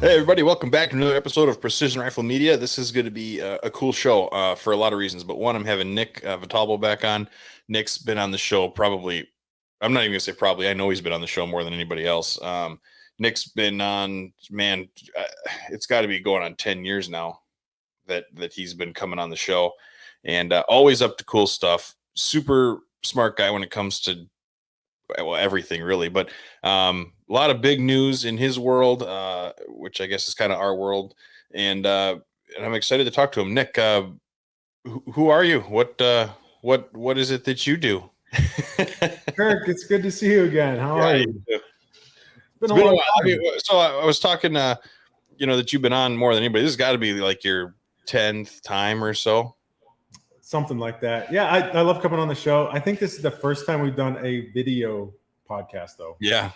Hey everybody, welcome back to another episode of Precision Rifle Media. This is going to be a cool show for a lot of reasons, but one, I'm having Nick Vitalbo back on. Nick's been on the show probably, I'm not even going to say probably, I know he's been on the show more than anybody else. Nick's been on, man, it's got to be going on 10 years now that he's been coming on the show, and always up to cool stuff. Super smart guy when it comes to everything really, but a lot of big news in his world, which I guess is kind of our world, and I'm excited to talk to him. Nick, who are you? What is it that you do? Kirk, it's good to see you again. How are you? It's been a while. So I was talking, that you've been on more than anybody. This has got to be like your 10th time or so. Something like that. Yeah, I love coming on the show. I think this is the first time we've done a video podcast, though. Yeah.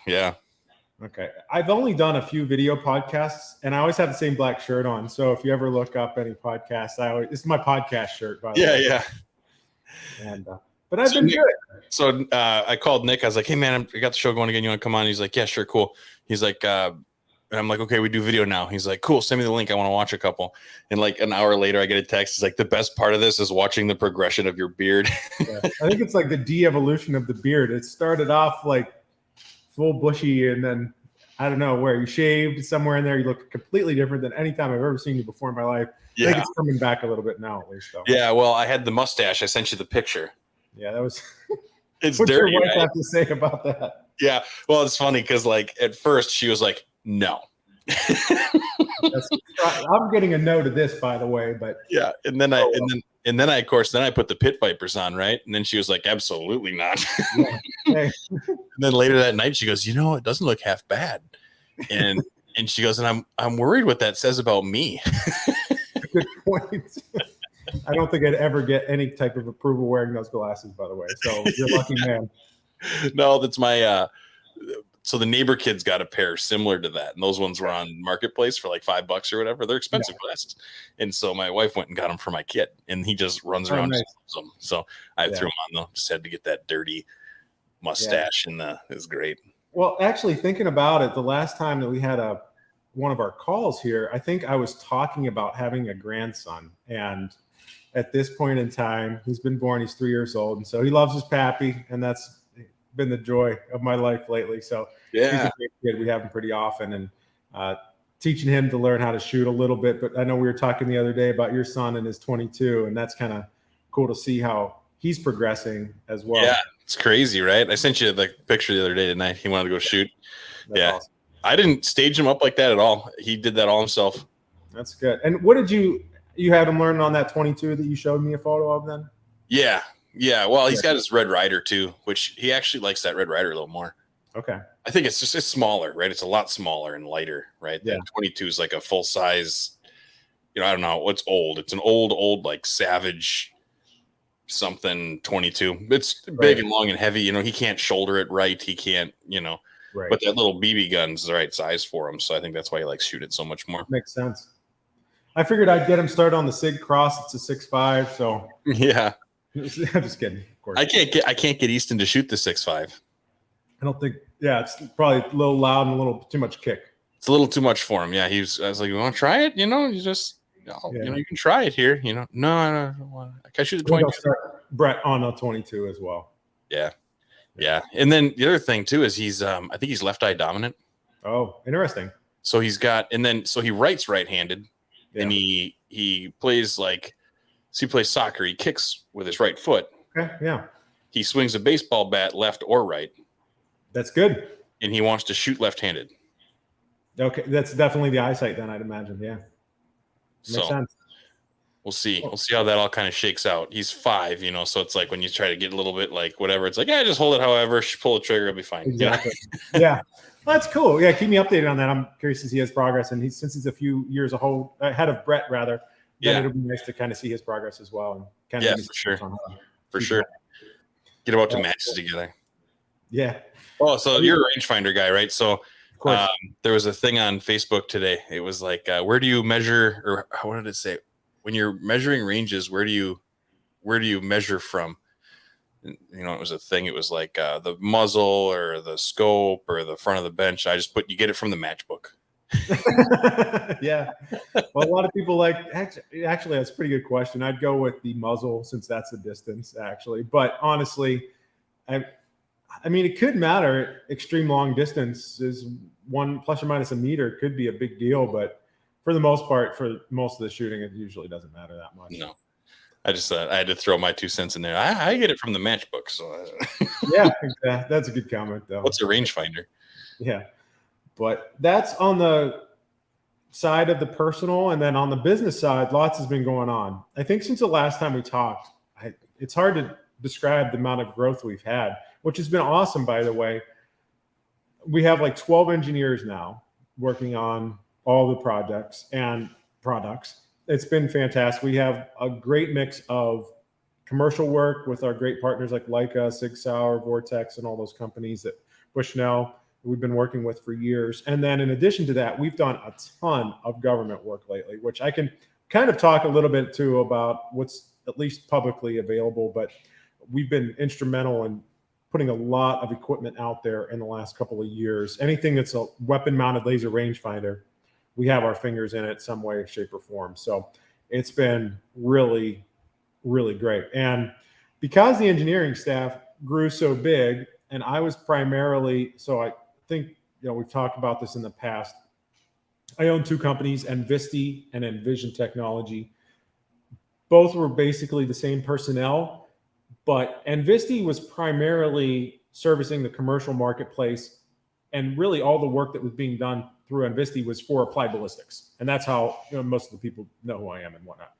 Okay. I've only done a few video podcasts, and I always have the same black shirt on. So if you ever look up any podcasts, this is my podcast shirt, by the way. Yeah. And but I've been good. So I called Nick. I was like, "Hey man, I got the show going again. You want to come on?" He's like, "Yeah, sure, cool." He's like, and I'm like, "Okay, we do video now." He's like, "Cool, send me the link. I want to watch a couple." And like an hour later, I get a text. He's like, "The best part of this is watching the progression of your beard." Yeah. I think it's like the de-evolution of the beard. It started off like full bushy, and then I don't know where you shaved somewhere in there. You look completely different than any time I've ever seen you before in my life. Yeah. I think it's coming back a little bit now, at least. Though. Yeah, well, I had the mustache. I sent you the picture. Yeah, that was. It's What's dirty. Your wife right? have to say about that? Yeah, well, it's funny because like at first she was like, "No." I'm getting a no to this, by the way, but yeah, and then I of course I put the pit vipers on, right? And then she was like, "Absolutely not." Yeah. Hey. And then later that night she goes, "It doesn't look half bad," and she goes, "And I'm worried what that says about me." Good point. I don't think I'd ever get any type of approval wearing those glasses, by the way. So you're a lucky man. No, that's my so the neighbor kid's got a pair similar to that, and those ones were on Marketplace for like $5 or whatever. They're expensive glasses, and so my wife went and got them for my kid, and he just runs around and them. So I threw them on though. Just had to get that dirty mustache, and it was great. Well, actually, thinking about it, the last time that we had one of our calls here, I think I was talking about having a grandson, and at this point in time, he's been born. He's 3 years old, and so he loves his pappy, and that's been the joy of my life lately. So he's a great kid. We have him pretty often, and teaching him to learn how to shoot a little bit. But I know we were talking the other day about your son and his 22, and that's kind of cool to see how he's progressing as well. Yeah, it's crazy, right? I sent you the picture the other day tonight. He wanted to go shoot. That's awesome. I didn't stage him up like that at all. He did that all himself. That's good. And what did you had him learning on that 22 that you showed me a photo of then? Yeah. Well, he's got his Red Ryder too, which he actually likes that Red Ryder a little more. Okay. I think it's smaller, right? It's a lot smaller and lighter, right? Yeah. 22 is like a full size, I don't know what's old. It's an old like Savage something 22. It's big and long and heavy. He can't shoulder it right. He can't, right. But that little BB gun's the right size for him. So I think that's why he likes shoot it so much more. Makes sense. I figured I'd get him started on the SIG Cross. It's a 6.5, so yeah. I'm just kidding. Of course, I can't get Easton to shoot the 6.5. I don't think. Yeah, it's probably a little loud and a little too much kick. It's a little too much for him. Yeah, I was like, "You want to try it? You just, you can try it here. No, I don't want. Can I shoot the 22?" Brett on a 22 as well. Yeah. And then the other thing too is he's, I think he's left eye dominant. Oh, interesting. So he's got, so he writes right-handed. Yeah. And he plays he plays soccer. He kicks with his right foot. Okay, yeah. He swings a baseball bat left or right. That's good. And he wants to shoot left-handed. Okay, that's definitely the eyesight then, I'd imagine. Yeah. Makes sense. We'll see. We'll see how that all kind of shakes out. He's 5, so it's like when you try to get a little bit like whatever, it's like, yeah, just hold it however, pull the trigger, it'll be fine. Exactly. Yeah. Well, that's cool. Yeah, keep me updated on that. I'm curious to see his progress. And since he's a few years ahead of Brett, rather, then it'll be nice to kind of see his progress as well. And kind of for sure. Get about to matches together. Yeah. Oh, so you're a rangefinder guy, right? So there was a thing on Facebook today. It was like, where do you measure, or what did it say? When you're measuring ranges, where do you measure from? It was a thing. It was like the muzzle or the scope or the front of the bench. I just put, you get it from the matchbook. Yeah. Well, a lot of people like actually that's a pretty good question. I'd go with the muzzle since that's the distance actually. But honestly, I mean it could matter. Extreme long distance is one plus or minus a meter could be a big deal, but for the most part, for most of the shooting, it usually doesn't matter that much. No. I just I had to throw my 2 cents in there. I get it from the matchbook. So Yeah, exactly. That's a good comment though. What's a rangefinder? Yeah. But that's on the side of the personal, and then on the business side, lots has been going on. I think since the last time we talked, it's hard to describe the amount of growth we've had, which has been awesome, by the way. We have like 12 engineers now working on all the projects and products. It's been fantastic. We have a great mix of commercial work with our great partners like Leica, Sig Sauer, Vortex, and all those companies that Bushnell we've been working with for years. And then in addition to that, we've done a ton of government work lately, which I can kind of talk a little bit too about what's at least publicly available, but we've been instrumental in putting a lot of equipment out there in the last couple of years. Anything that's a weapon mounted laser rangefinder, we have our fingers in it some way, shape, or form. So it's been really, really great. And because the engineering staff grew so big, and I was primarily, so I think, we've talked about this in the past. I own two companies, Nvisti and Envision Technology. Both were basically the same personnel, but Nvisti was primarily servicing the commercial marketplace, and really all the work that was being done through Nvisti was for Applied Ballistics. And that's how most of the people know who I am and whatnot.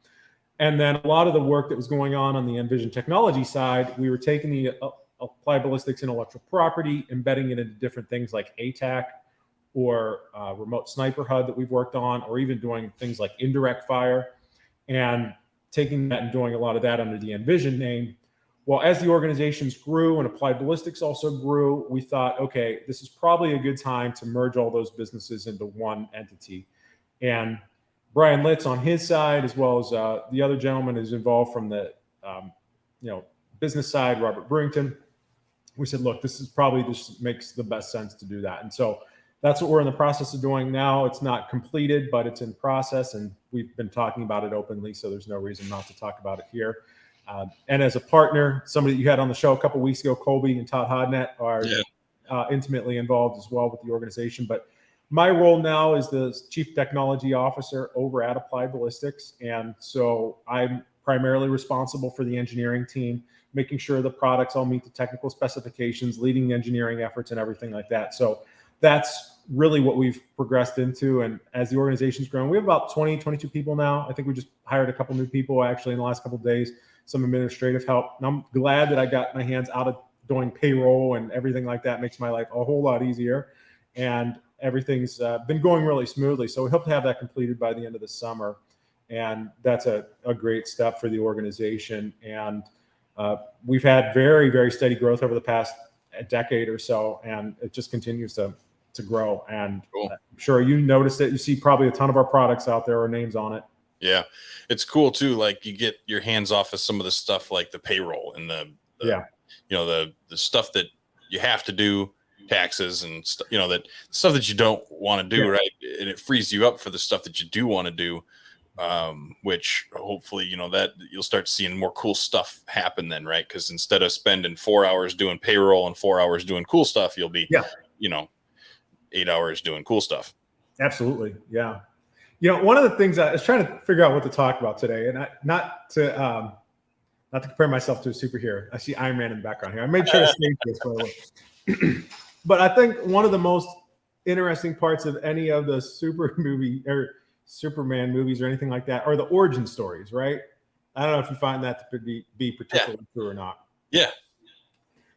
And then a lot of the work that was going on the Envision Technology side, we were taking the Applied Ballistics intellectual property, embedding it into different things like ATAC or remote sniper HUD that we've worked on, or even doing things like indirect fire, and taking that and doing a lot of that under the Envision name. Well, as the organizations grew and Applied Ballistics also grew, we thought, okay, this is probably a good time to merge all those businesses into one entity. And Brian Litz on his side, as well as the other gentleman who's involved from the business side, Robert Brington, we said, look, this is probably just makes the best sense to do that. And so that's what we're in the process of doing now. It's not completed, but it's in process, and we've been talking about it openly, so there's no reason not to talk about it here. And as a partner, somebody you had on the show a couple of weeks ago, Colby and Todd Hodnett are intimately involved as well with the organization. But my role now is the Chief Technology Officer over at Applied Ballistics. And so I'm primarily responsible for the engineering team, making sure the products all meet the technical specifications, leading the engineering efforts and everything like that. So that's really what we've progressed into. And as the organization's grown, we have about 20, 22 people now. I think we just hired a couple new people actually in the last couple of days, some administrative help. And I'm glad that I got my hands out of doing payroll and everything like that. Makes my life a whole lot easier. And everything's been going really smoothly. So we hope to have that completed by the end of the summer. And that's a great step for the organization. And we've had very, very steady growth over the past decade or so, and it just continues to grow. And cool. I'm sure you noticed it. You see probably a ton of our products out there or names on it. Yeah, it's cool too. Like you get your hands off of some of the stuff like the payroll and the stuff that you have to do, taxes and that stuff that you don't want to do, right? And it frees you up for the stuff that you do want to do. Which hopefully, that you'll start seeing more cool stuff happen then, right? Because instead of spending 4 hours doing payroll and 4 hours doing cool stuff, you'll be, 8 hours doing cool stuff. Absolutely. Yeah. One of the things I was trying to figure out what to talk about today, and not to compare myself to a superhero. I see Iron Man in the background here. I made sure to state this, by the way. But I think one of the most interesting parts of any of the Superman movies or anything like that are the origin stories, right? I don't know if you find that to be particularly true or not. Yeah.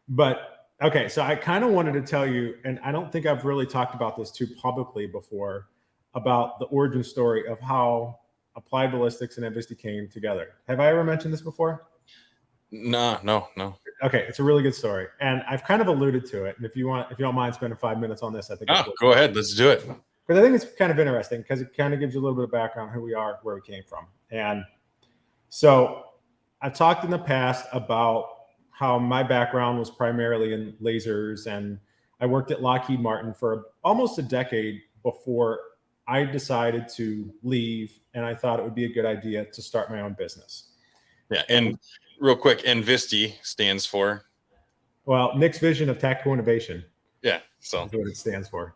But okay, so I kind of wanted to tell you, and I don't think I've really talked about this too publicly before, about the origin story of how Applied Ballistics and Nvisti came together. Have I ever mentioned this before? No. Okay, it's a really good story, and I've kind of alluded to it. And if you don't mind spending 5 minutes on this, I think. Go ahead, let's do it. Because I think it's kind of interesting because it kind of gives you a little bit of background on who we are, where we came from. And so I've talked in the past about how my background was primarily in lasers, and I worked at Lockheed Martin for almost a decade before I decided to leave, and I thought it would be a good idea to start my own business. Yeah. And real quick, Nvisti stands for? Well, Nick's vision of tactical innovation. Yeah. So that's what it stands for.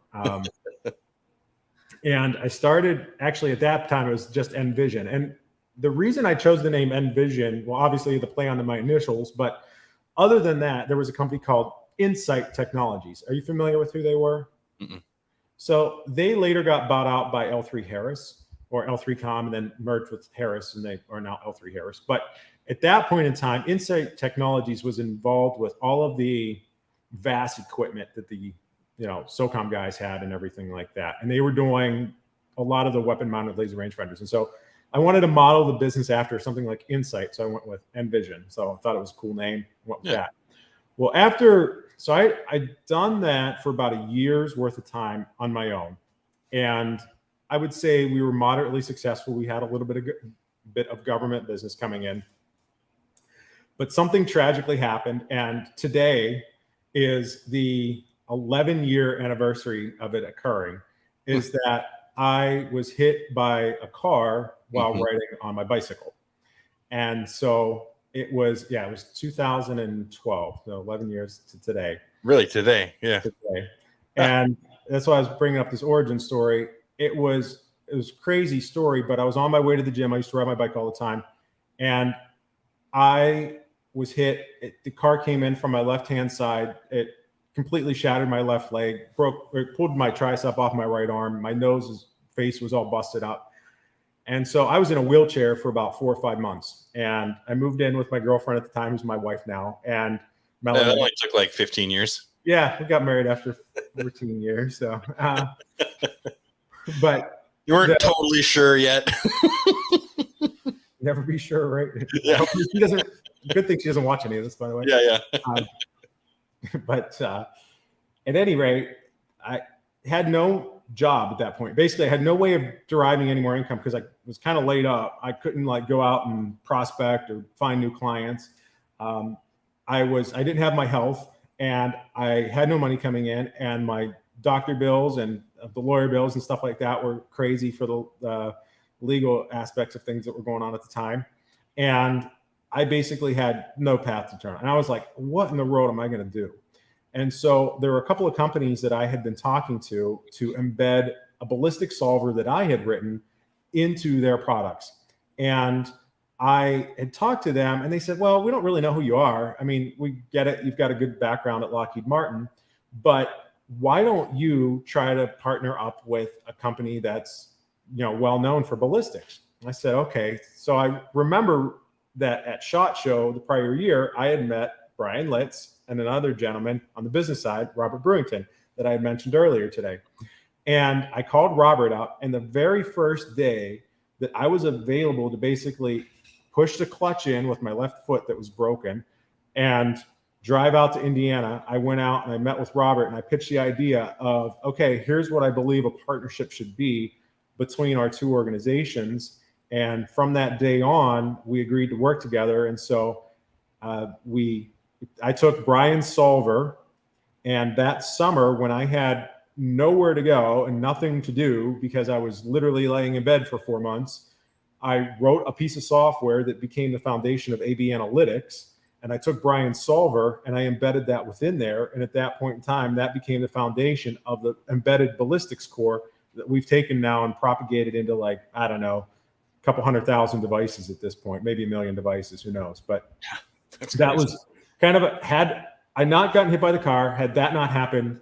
And I started, actually at that time, it was just Envision. And the reason I chose the name Envision, well, obviously the play on my initials, but other than that, there was a company called Insight Technologies. Are you familiar with who they were? Mm-mm. So they later got bought out by L3 Harris, or L3Com, and then merged with Harris, and they are now L3 Harris. But at that point in time, Insight Technologies was involved with all of the vast equipment that the SOCOM guys had and everything like that. And they were doing a lot of the weapon-mounted laser rangefinders. And so I wanted to model the business after something like Insight. So I went with Envision. So I thought it was a cool name. Went with that. Well, I'd done that for about a year's worth of time on my own. And I would say we were moderately successful. We had a little bit of government business coming in. But something tragically happened. And today is the 11-year anniversary of it occurring, is that I was hit by a car while riding on my bicycle. And so it was 2012, so 11 years to today. Really, today? Yeah. Today. And that's why I was bringing up this origin story. It was a crazy story, but I was on my way to the gym. I used to ride my bike all the time. And I was hit. The car came in from my left-hand side. It completely shattered my left leg, pulled my tricep off my right arm. My face was all busted up. And so I was in a wheelchair for about 4 or 5 months. And I moved in with my girlfriend at the time, who's my wife now. And Melanie, that only took like 15 years. Yeah, we got married after 14 years. So, but you weren't totally sure yet. Never be sure, right? Yeah. She doesn't. Good thing she doesn't watch any of this, by the way. Yeah. But at any rate, I had no job at that point. Basically, I had no way of deriving any more income because I was kind of laid up. I couldn't go out and prospect or find new clients. I didn't have my health, and I had no money coming in, and my doctor bills and the lawyer bills and stuff like that were crazy for the legal aspects of things that were going on at the time. And I basically had no path to turn. And I was like, what in the world am I going to do? And so there were a couple of companies that I had been talking to embed a ballistic solver that I had written into their products. And I had talked to them and they said, well, we don't really know who you are. I mean, we get it. You've got a good background at Lockheed Martin, but why don't you try to partner up with a company that's, well known for ballistics? And I said, okay. So I remember that at SHOT Show the prior year, I had met Brian Litz and another gentleman on the business side, Robert Brewington, that I had mentioned earlier today. And I called Robert up, and the very first day that I was available to basically push the clutch in with my left foot that was broken and drive out to Indiana, I went out and I met with Robert and I pitched the idea of, okay, here's what I believe a partnership should be between our two organizations. And from that day on, we agreed to work together. And so I took Brian's solver, and that summer when I had nowhere to go and nothing to do because I was literally laying in bed for 4 months, I wrote a piece of software that became the foundation of AB Analytics. And I took Brian's solver and I embedded that within there. And at that point in time, that became the foundation of the embedded ballistics core that we've taken now and propagated into a couple 100,000 devices at this point, maybe 1 million devices, who knows? But that was kind of had I not gotten hit by the car, had that not happened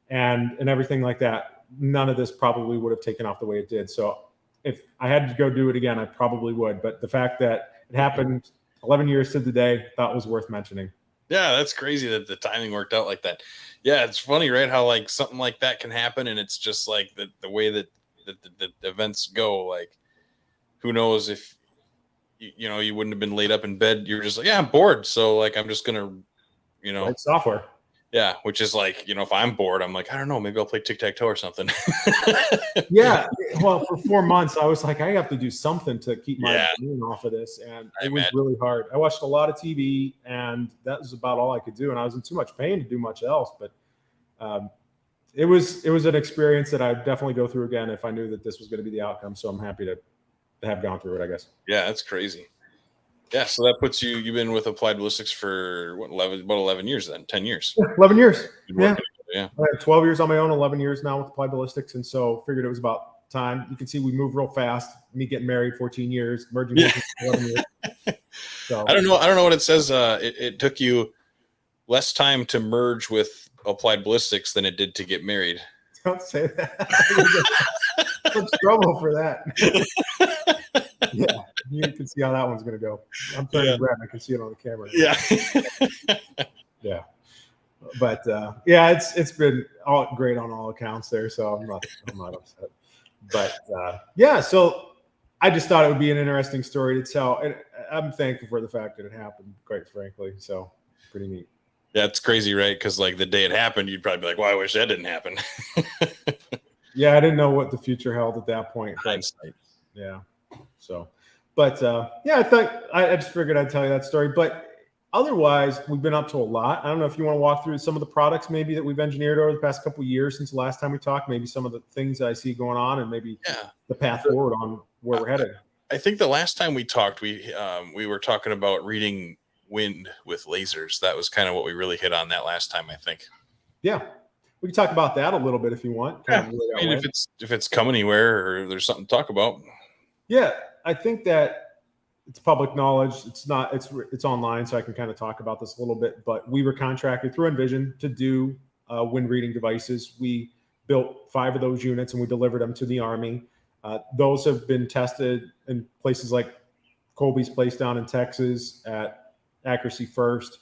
and everything like that, none of this probably would have taken off the way it did. So if I had to go do it again, I probably would. But the fact that it happened 11 years to the day, I thought was worth mentioning. Yeah, that's crazy that the timing worked out like that. Yeah, it's funny, right? How something like that can happen, and it's just the way that the events go. Who knows if you wouldn't have been laid up in bed. You're just I'm bored, so I'm just gonna write software. Yeah, which is if I'm bored, I'm I don't know, maybe I'll play tic-tac-toe or something. Yeah, well, for 4 months, I was like, I have to do something to keep my brain off of this, and it was really hard. I watched a lot of TV, and that was about all I could do, and I was in too much pain to do much else. But it was an experience that I'd definitely go through again if I knew that this was going to be the outcome. So I'm happy to have gone through it, I guess. Yeah, that's crazy. Yeah, so that puts you. You've been with Applied Ballistics for what, about 11 years then, 10 years. Yeah, 11 years. Yeah. I have 12 years on my own, 11 years now with Applied Ballistics, and so figured it was about time. You can see we move real fast. Me getting married 14 years, merging 11 years. So I don't know what it says. It took you less time to merge with Applied Ballistics than it did to get married. Don't say that. Much trouble for that. Yeah, you can see how that one's going to go. I'm turning red. I can see it on the camera. Yeah. Yeah. But yeah, it's been all great on all accounts there, so I'm not upset. But yeah, so I just thought it would be an interesting story to tell, and I'm thankful for the fact that it happened, quite frankly. So pretty neat. Yeah, it's crazy, right? Because like the day it happened, you'd probably be like, "Well, I wish that didn't happen." Yeah, I didn't know what the future held at that point. Hindsight. Yeah. So, but yeah, I just figured I'd tell you that story. But otherwise, we've been up to a lot. I don't know if you want to walk through some of the products maybe that we've engineered over the past couple of years since the last time we talked, maybe some of the things that I see going on, and maybe the path forward on where we're headed. I think the last time we talked, we were talking about reading wind with lasers. That was kind of what we really hit on that last time, I think. Yeah. We can talk about that a little bit if you want. Yeah. I mean, if it's come anywhere or there's something to talk about. Yeah, I think that it's public knowledge. It's online, so I can kind of talk about this a little bit. But we were contracted through Envision to do wind reading devices. We built 5 of those units and we delivered them to the Army. Those have been tested in places like Colby's place down in Texas at Accuracy First.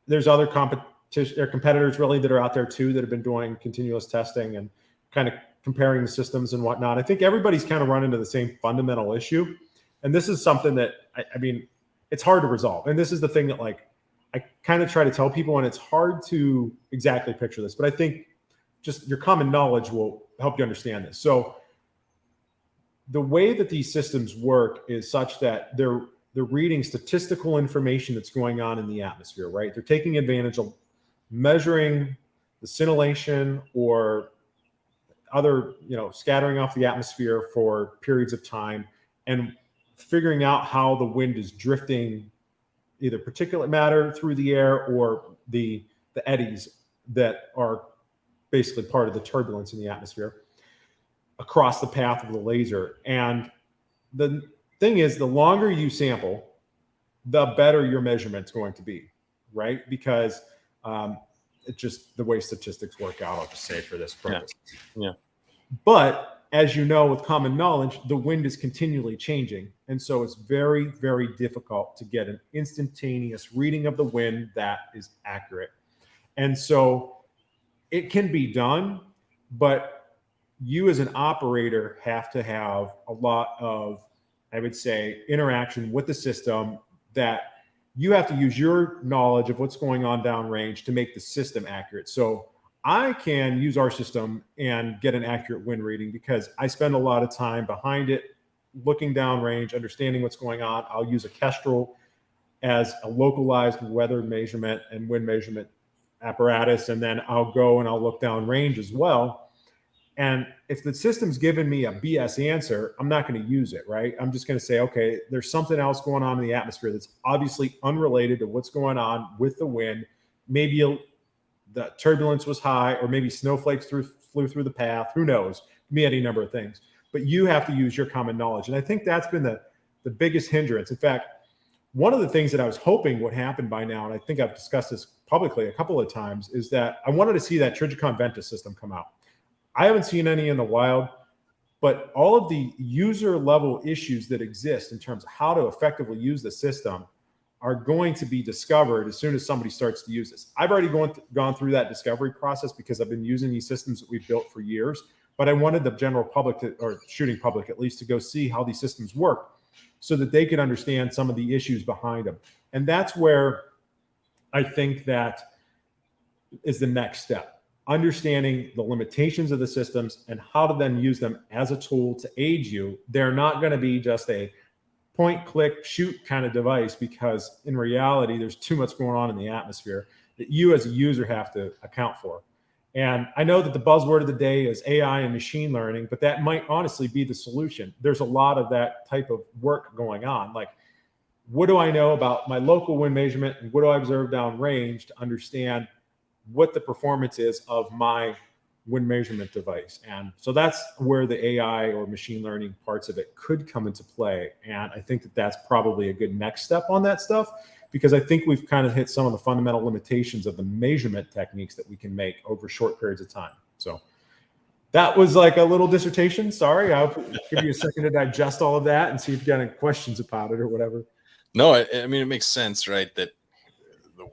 There's other competitors really that are out there too that have been doing continuous testing and kind of comparing the systems and whatnot. I think everybody's kind of run into the same fundamental issue. And this is something that, I mean, it's hard to resolve. And this is the thing that like, I kind of try to tell people, and it's hard to exactly picture this, but I think just your common knowledge will help you understand this. So the way that these systems work is such that they're reading statistical information that's going on in the atmosphere, right? They're taking advantage of measuring the scintillation or other, scattering off the atmosphere for periods of time and figuring out how the wind is drifting either particulate matter through the air or the eddies that are basically part of the turbulence in the atmosphere across the path of the laser. And the thing is, the longer you sample, the better your measurement's going to be, right? Because it's just the way statistics work out, I'll just say for this purpose. Yeah. But as you know, with common knowledge, the wind is continually changing. And so it's very, very difficult to get an instantaneous reading of the wind that is accurate. And so it can be done, but you as an operator have to have a lot of, I would say, interaction with the system that you have to use your knowledge of what's going on downrange to make the system accurate. So I can use our system and get an accurate wind reading because I spend a lot of time behind it, looking downrange, understanding what's going on. I'll use a Kestrel as a localized weather measurement and wind measurement apparatus, and then I'll go and I'll look downrange as well. And if the system's giving me a BS answer, I'm not going to use it, right? I'm just going to say, okay, there's something else going on in the atmosphere that's obviously unrelated to what's going on with the wind. Maybe the turbulence was high, or maybe snowflakes flew through the path. Who knows? It can be any number of things. But you have to use your common knowledge. And I think that's been the biggest hindrance. In fact, one of the things that I was hoping would happen by now, and I think I've discussed this publicly a couple of times, is that I wanted to see that Trigicon Ventus system come out. I haven't seen any in the wild, but all of the user level issues that exist in terms of how to effectively use the system are going to be discovered as soon as somebody starts to use this. I've already gone through that discovery process because I've been using these systems that we've built for years, but I wanted the general public or shooting public at least to go see how these systems work so that they could understand some of the issues behind them. And that's where I think that is the next step. Understanding the limitations of the systems and how to then use them as a tool to aid you. They're not going to be just a point, click, shoot kind of device, because in reality, there's too much going on in the atmosphere that you as a user have to account for. And I know that the buzzword of the day is AI and machine learning, but that might honestly be the solution. There's a lot of that type of work going on. Like, what do I know about my local wind measurement, and what do I observe downrange to understand what the performance is of my wind measurement device? And so that's where the AI or machine learning parts of it could come into play. And I think that that's probably a good next step on that stuff, because I think we've kind of hit some of the fundamental limitations of the measurement techniques that we can make over short periods of time. So that was like a little dissertation. Sorry, I'll give you a second to digest all of that and see if you got any questions about it or whatever. No, I mean, it makes sense, right? That the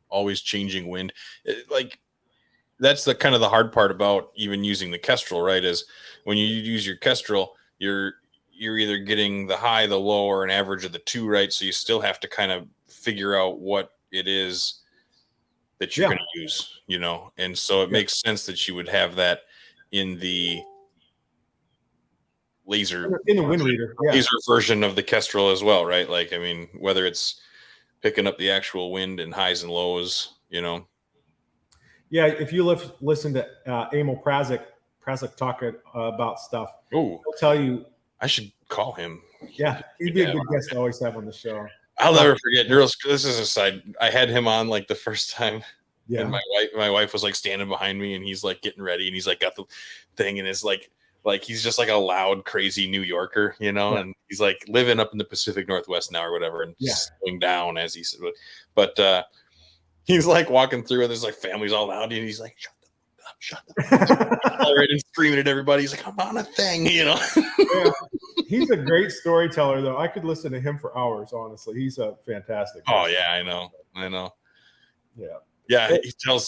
always changing wind, like that's the kind of the hard part about even using the Kestrel, right? Is when you use your Kestrel, you're either getting the high, the low, or an average of the two, right? So you still have to kind of figure out what it is that you're going to use, you know? And so it makes sense that you would have that in the laser, in the wind reader, laser version of the Kestrel as well, right? Like, I mean, whether it's picking up the actual wind and highs and lows, you know? Yeah, if you listen to Emil Prazik talk about stuff, he'll tell you. I should call him. Yeah, he'd be a good guest to always have on the show. I'll never forget. This is a side. I had him on like the first time, and my wife was like standing behind me, and he's like getting ready, and he's like got the thing, and it's like he's just like a loud, crazy New Yorker, you know, and he's like living up in the Pacific Northwest now or whatever, and slowing down as he said, but he's like walking through, and there's like families all loud, and he's like, shut up, and screaming at everybody. He's like, I'm on a thing, you know. He's a great storyteller, though. I could listen to him for hours, honestly. He's a fantastic person. Oh yeah, I know. Yeah.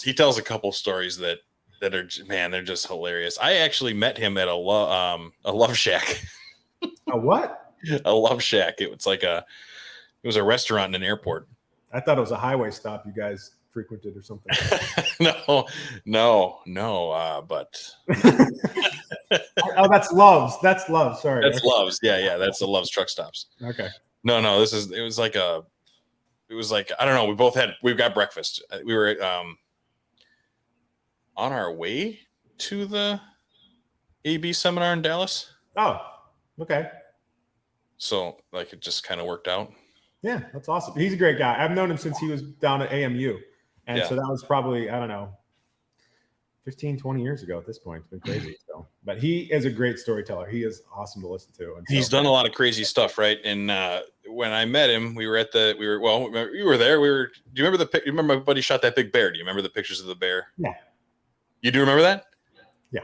He tells a couple stories that are, man, they're just hilarious. I actually met him at a Love Shack. A what? A Love Shack. It was a restaurant in an airport. I thought it was a highway stop you guys frequented or something. No. But oh, that's Love's. That's Love's. Sorry, that's Love's. Yeah. That's the Love's truck stops. Okay. No. It was like I don't know. We've got breakfast. We were on our way to the AB seminar in Dallas. Oh, okay. So like it just kind of worked out. Yeah, that's awesome. He's a great guy. I've known him since he was down at AMU. And so that was probably, I don't know, 15, 20 years ago at this point. It's been crazy. So, but he is a great storyteller. He is awesome to listen to. And he's done a lot of crazy stuff, right? And when I met him, we were there. Do you remember you remember my buddy shot that big bear? Do you remember the pictures of the bear? Yeah. You do remember that? Yeah.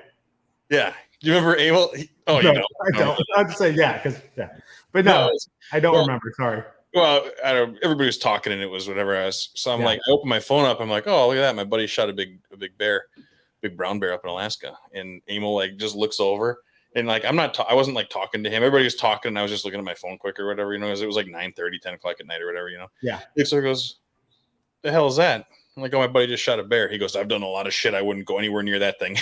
Yeah. Do you remember Abel? No, you know. I don't. I'd say but no, I don't remember. Sorry. Well, everybody was talking and it was whatever. So I'm like, I opened my phone up. I'm like, oh, look at that. My buddy shot a big bear, big brown bear up in Alaska. And Emil like just looks over and like, I wasn't like talking to him. Everybody was talking and I was just looking at my phone quick or whatever, you know, it was like 9:30, 10 o'clock at night or whatever, you know? Yeah. So he goes, the hell is that? I'm like, oh, my buddy just shot a bear. He goes, I've done a lot of shit. I wouldn't go anywhere near that thing.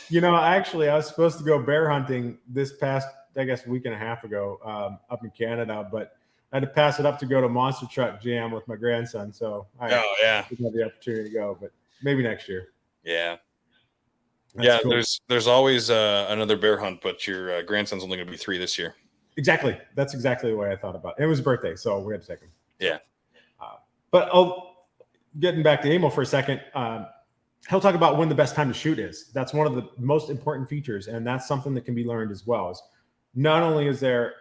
You know, I was supposed to go bear hunting this past, I guess, week and a half ago up in Canada, but I had to pass it up to go to Monster Truck Jam with my grandson. So I didn't have the opportunity to go, but maybe next year. Yeah. That's cool. There's always another bear hunt, but your grandson's only going to be 3 this year. Exactly. That's exactly the way I thought about it. It was his birthday, so we had to take him. Yeah. But getting back to Emil for a second, he'll talk about when the best time to shoot is. That's one of the most important features, and that's something that can be learned as well. Is not only is there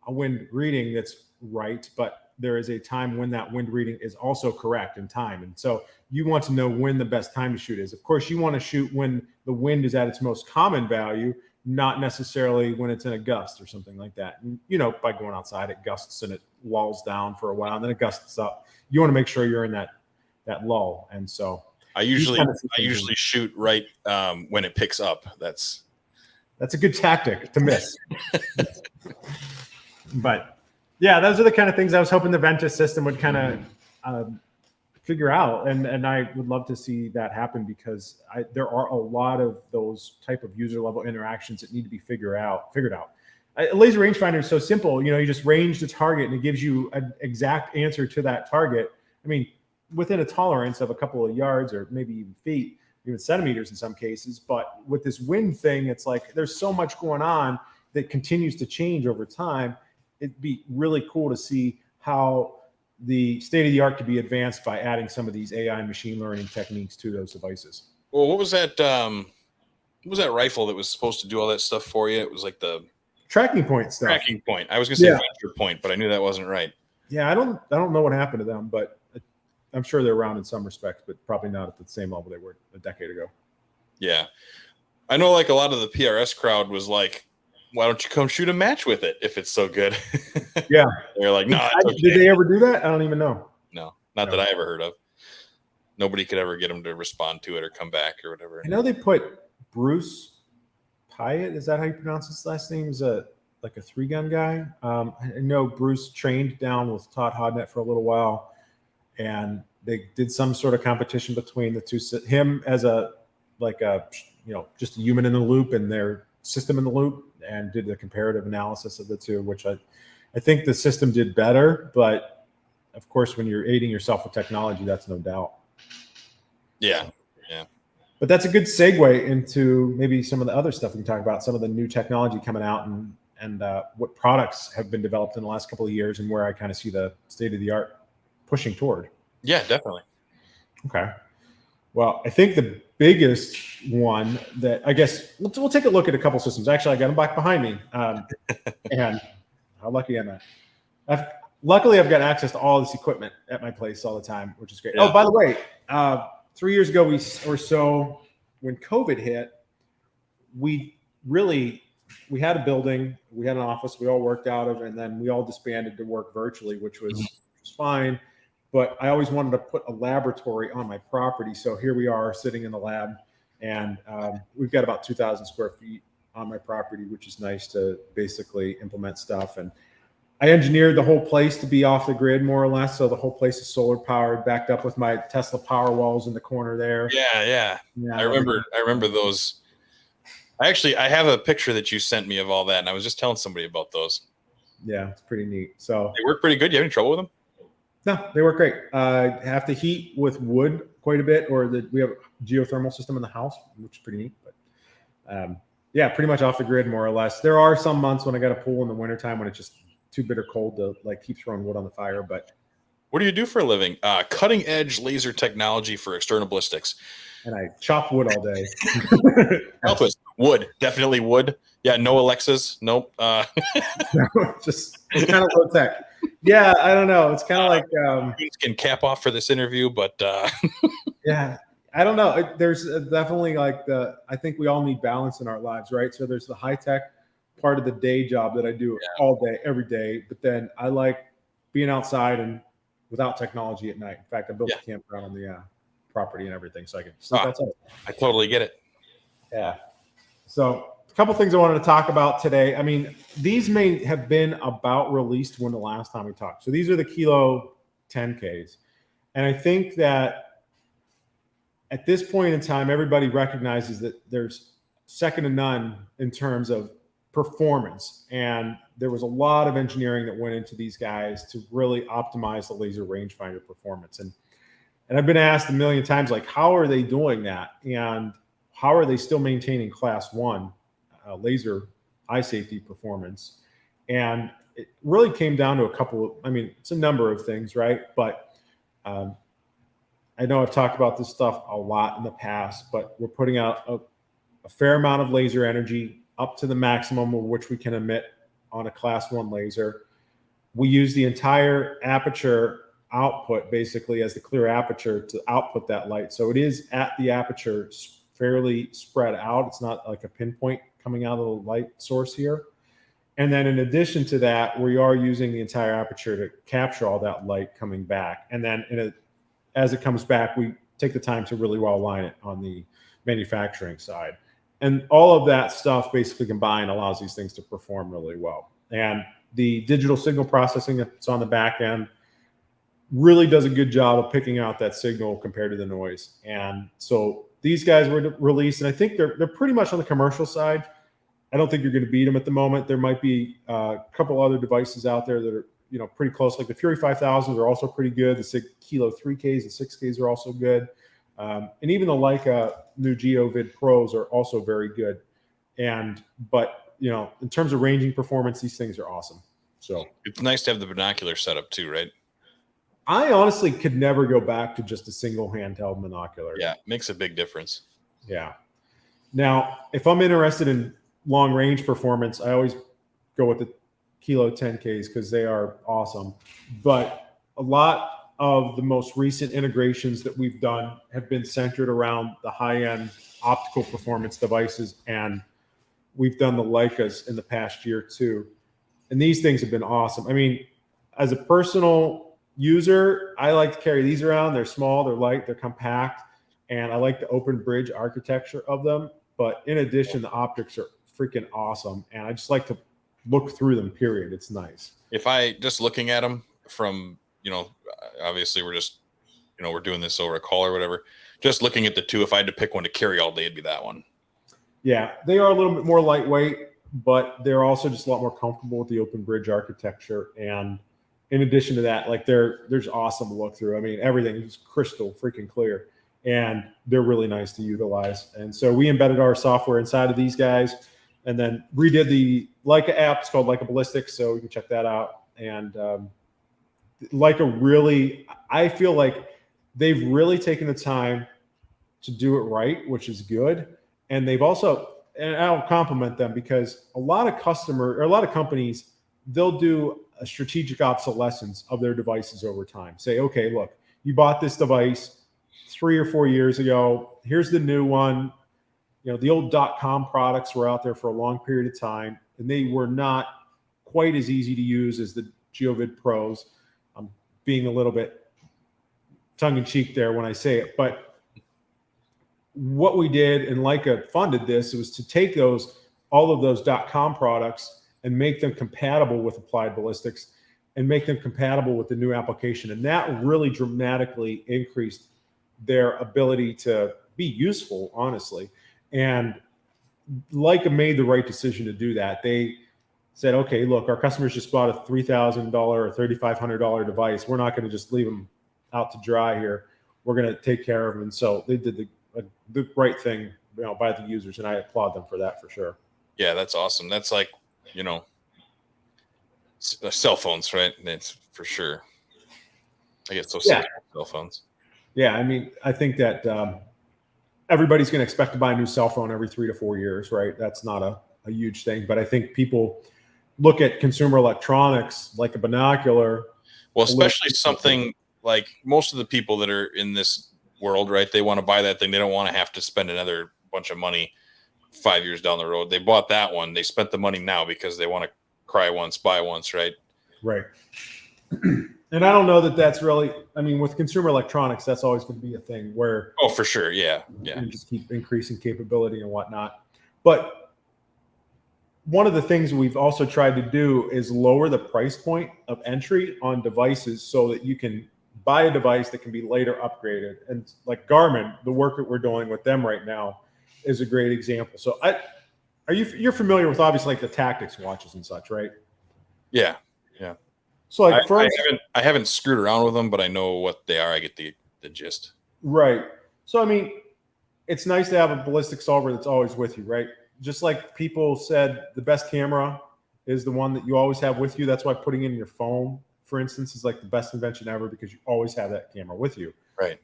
a wind reading that's right, but there is a time when that wind reading is also correct in time. And so you want to know when the best time to shoot is. Of course, you want to shoot when the wind is at its most common value, not necessarily when it's in a gust or something like that. And, you know, by going outside, it gusts and it lulls down for a while, and then it gusts up. You want to make sure you're in that lull. And so I usually shoot right when it picks up. That's a good tactic to miss. But yeah, those are the kind of things I was hoping the Ventus system would kind of figure out. And I would love to see that happen, because there are a lot of those type of user level interactions that need to be figured out. A laser rangefinder is so simple. You know, you just range the target and it gives you an exact answer to that target. I mean, within a tolerance of a couple of yards or maybe even feet, even centimeters in some cases. But with this wind thing, it's like there's so much going on that continues to change over time. It'd be really cool to see how the state of the art could be advanced by adding some of these AI machine learning techniques to those devices. Well, what was that? What was that rifle that was supposed to do all that stuff for you? It was like the Tracking point stuff. tracking point. I was going to say venture point, but I knew that wasn't right. Yeah, I don't know what happened to them, but I'm sure they're around in some respects, but probably not at the same level they were a decade ago. Yeah. I know like a lot of the PRS crowd was like, why don't you come shoot a match with it if it's so good? Yeah. They're like, no. Okay. Did they ever do that? I don't even know. No, not that I ever heard of. Nobody could ever get them to respond to it or come back or whatever. I know they put Bruce Pyatt. Is that how you pronounce his last name? Is like a 3-gun guy. I know Bruce trained down with Todd Hodnett for a little while, and they did some sort of competition between the two. Him as just a human in the loop and their system in the loop, and did the comparative analysis of the two, which I think the system did better. But of course, when you're aiding yourself with technology, that's no doubt. Yeah. Yeah. But that's a good segue into maybe some of the other stuff we can talk about, some of the new technology coming out and what products have been developed in the last couple of years and where I kind of see the state of the art pushing toward. Yeah, definitely. Okay. Well, I think the biggest one that I guess we'll take a look at a couple systems. Actually, I got them back behind me. And how lucky am I? Luckily, I've got access to all this equipment at my place all the time, which is great. Yeah. Oh, by the way, 3 years ago when COVID hit, we had a building, we had an office we all worked out of, and then we all disbanded to work virtually, which was fine. But I always wanted to put a laboratory on my property. So here we are sitting in the lab, and we've got about 2,000 square feet on my property, which is nice to basically implement stuff. And I engineered the whole place to be off the grid, more or less. So the whole place is solar powered, backed up with my Tesla power walls in the corner there. Yeah. I remember those. I have a picture that you sent me of all that, and I was just telling somebody about those. Yeah, it's pretty neat. So they work pretty good. You have any trouble with them? No, they work great. Have to heat with wood quite a bit, or we have a geothermal system in the house, which is pretty neat. But yeah, pretty much off the grid, more or less. There are some months when I got a pool in the wintertime when it's just too bitter cold to like keep throwing wood on the fire. But what do you do for a living? Cutting edge laser technology for external ballistics. And I chop wood all day. Help us. Wood, definitely wood. Yeah, no Alexas. Nope. No, it's kind of low tech. Yeah, I don't know. It's kind of like can cap off for this interview, but yeah, I don't know. There's definitely I think we all need balance in our lives, right? So there's the high tech part of the day job that I do all day, every day. But then I like being outside and without technology at night. In fact, I built a campground on the property and everything, so I can sleep outside. I totally get it. Yeah. So a couple things I wanted to talk about today. I mean, these may have been about released when the last time we talked. So these are the Kilo 10Ks. And I think that at this point in time, everybody recognizes that there's second to none in terms of performance. And there was a lot of engineering that went into these guys to really optimize the laser rangefinder performance. And I've been asked a million times, like, how are they doing that? And how are they still maintaining class 1 laser eye safety performance? And it really came down to it's a number of things, right? But I know I've talked about this stuff a lot in the past, but we're putting out a fair amount of laser energy up to the maximum of which we can emit on a class 1 laser. We use the entire aperture output basically as the clear aperture to output that light. So it is at the aperture fairly spread out. It's not like a pinpoint coming out of the light source here. And then in addition to that, we are using the entire aperture to capture all that light coming back. And then as it comes back, we take the time to really well align it on the manufacturing side. And all of that stuff basically combined allows these things to perform really well. And the digital signal processing that's on the back end really does a good job of picking out that signal compared to the noise. And so these guys were released, and I think they're pretty much on the commercial side. I don't think you're going to beat them at the moment. There might be a couple other devices out there that are, pretty close. Like the Fury 5000s are also pretty good. The Kilo 3Ks, the 6Ks are also good. And even the Leica new GeoVid Pros are also very good. But in terms of ranging performance, these things are awesome. So it's nice to have the binocular setup too, right? I honestly could never go back to just a single handheld binocular. Yeah, makes a big difference. Yeah. Now, if I'm interested in long range performance, I always go with the Kilo 10Ks because they are awesome. But a lot of the most recent integrations that we've done have been centered around the high-end optical performance devices, and we've done the Leicas in the past year too. And these things have been awesome. I mean, as a personal user, I like to carry these around. They're small, they're light, they're compact, and I like the open bridge architecture of them. But in addition, the optics are freaking awesome, and I just like to look through them, period. It's nice. If I just looking at them from, obviously we're just, we're doing this over a call or whatever, just looking at the two, if I had to pick one to carry all day, it'd be that one. Yeah, they are a little bit more lightweight, but they're also just a lot more comfortable with the open bridge architecture. And in addition to that, like there's awesome to look through. I mean, everything is crystal freaking clear, and they're really nice to utilize. And so we embedded our software inside of these guys, and then redid the Leica app. It's called Leica Ballistics, so you can check that out. And Leica really, I feel like they've really taken the time to do it right, which is good. And they've also, and I'll compliment them, because a lot of companies, they'll do a strategic obsolescence of their devices over time. Say, okay, look, you bought this device 3 or 4 years ago. Here's the new one. The old .com products were out there for a long period of time, and they were not quite as easy to use as the GeoVid Pros. I'm being a little bit tongue-in-cheek there when I say it, but what we did, and Leica funded this, was to take all of those .com products and make them compatible with Applied Ballistics and make them compatible with the new application. And that really dramatically increased their ability to be useful, honestly. And Leica made the right decision to do that. They said, okay, look, our customers just bought a $3,000 or $3,500 device. We're not going to just leave them out to dry here. We're going to take care of them. And so they did the right thing, by the users, and I applaud them for that, for sure. Yeah, that's awesome. That's like, cell phones, right? That's for sure. I get so sick of cell phones. Yeah, I mean, I think that everybody's going to expect to buy a new cell phone every 3 to 4 years, right? That's not a huge thing, but I think people look at consumer electronics like a binocular. Well, especially something like most of the people that are in this world, right? They want to buy that thing. They don't want to have to spend another bunch of money 5 years down the road. They bought that one. They spent the money now because they want to cry once, buy once, right? Right. And I don't know that that's really, I mean, with consumer electronics, that's always going to be a thing where. Oh, for sure. Yeah. You just keep increasing capability and whatnot. But one of the things we've also tried to do is lower the price point of entry on devices so that you can buy a device that can be later upgraded. And like Garmin, the work that we're doing with them right now is a great example. So you're familiar with, obviously, like the Tactics watches and such, right? Yeah. Yeah. So like I haven't screwed around with them, but I know what they are. I get the gist. Right. So, I mean, it's nice to have a ballistic solver that's always with you, right? Just like people said, the best camera is the one that you always have with you. That's why putting in your phone, for instance, is like the best invention ever, because you always have that camera with you. Right.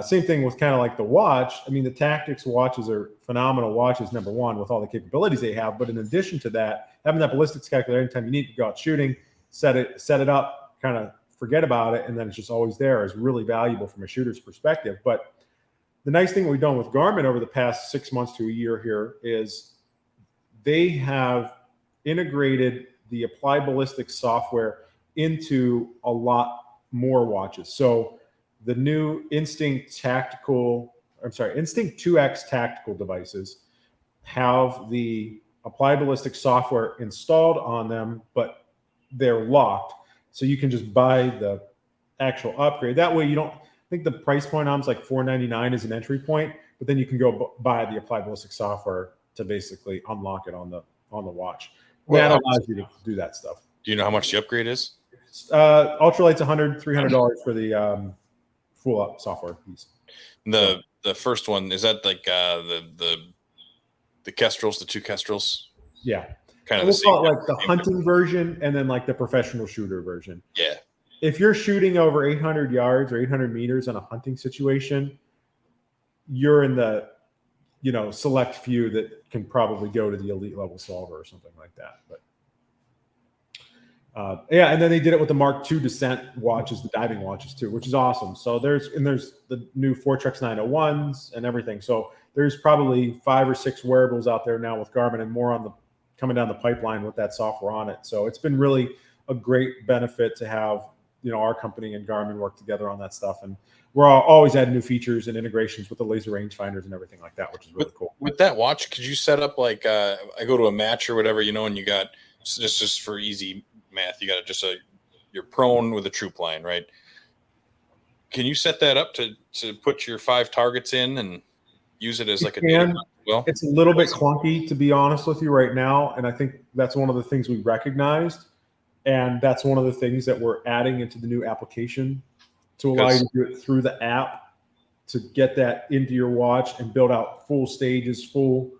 Same thing with kind of like the watch. I mean, the Tactics watches are phenomenal watches, number one, with all the capabilities they have. But in addition to that, having that ballistics calculator anytime you need to go out shooting, set it up, kind of forget about it, and then it's just always there, is really valuable from a shooter's perspective. But the nice thing we've done with Garmin over the past 6 months to a year here is they have integrated the Applied Ballistics software into a lot more watches. So the new Instinct 2X tactical devices have the Applied Ballistics software installed on them, but they're locked. So you can just buy the actual upgrade. That way you don't, I think the price point on is like $499 as an entry point, but then you can go buy the Applied Ballistics software to basically unlock it on the watch. Well, that allows you to do that stuff. Do you know how much the upgrade is? Ultralight's $100-$300 for the full up software piece. The first one, is that like the Kestrels, the 2 Kestrels? Yeah. Kind of We'll the same. call it like the hunting version and then like the professional shooter version. Yeah. If you're shooting over 800 yards or 800 meters on a hunting situation, you're in the, select few that can probably go to the elite level solver or something like that. But and then they did it with the Mark II descent watches, the diving watches too, which is awesome. So there's the new Fortrex 901s and everything. So there's probably 5 or 6 wearables out there now with Garmin, and more coming down the pipeline with that software on it. So it's been really a great benefit to have, our company and Garmin work together on that stuff. And we're always adding new features and integrations with the laser rangefinders and everything like that, which is really cool. With that watch, could you set up like I go to a match or whatever, and you got just for easy math, you got you're prone with a troop line, right? Can you set that up to put your 5 targets in and use it as like a data? Well, it's a little bit clunky, to be honest with you right now. And I think that's one of the things we recognized. And that's one of the things that we're adding into the new application to allow you to do it through the app, to get that into your watch and build out full stages, actual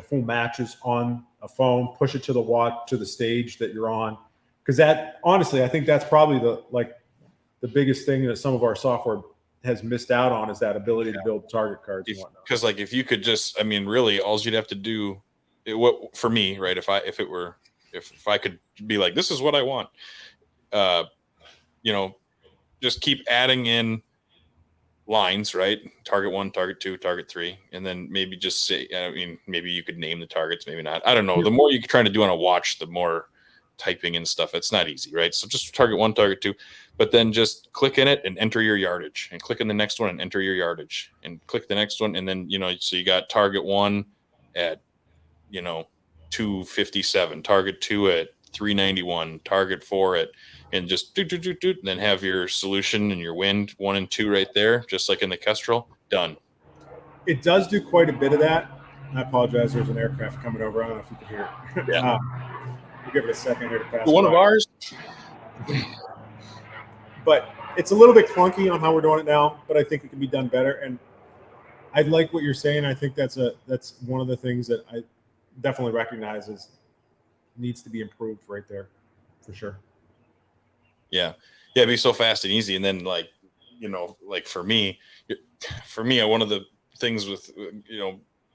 full matches on a phone, push it to the watch, to the stage that you're on. Because that, honestly, I think that's probably the biggest thing that some of our software has missed out on, is that ability to build target cards and whatnot. Because like if you could just, really, all you'd have to do, for me, right? If I could be like, this is what I want, just keep adding in lines, right? Target 1, target 2, target 3, and then maybe just say, maybe you could name the targets, maybe not. I don't know. The more you're trying to do on a watch, the more typing and stuff. It's not easy, right? So just target 1, target 2, but then just click in it and enter your yardage, and click in the next one and enter your yardage, and click the next one, and then so you got target 1 at 257, target 2 at 391, target 4 at, and just then have your solution and your wind 1 and 2 right there, just like in the Kestrel. Done. It does do quite a bit of that. I apologize. There's an aircraft coming over. I don't know if you can hear it. Yeah. We'll give it a second here to pass. One of ours. But it's a little bit clunky on how we're doing it now, but I think it can be done better. And I like what you're saying. I think that's one of the things that I definitely recognize needs to be improved right there, for sure. Yeah, it'd be so fast and easy. And then like for me, one of the things with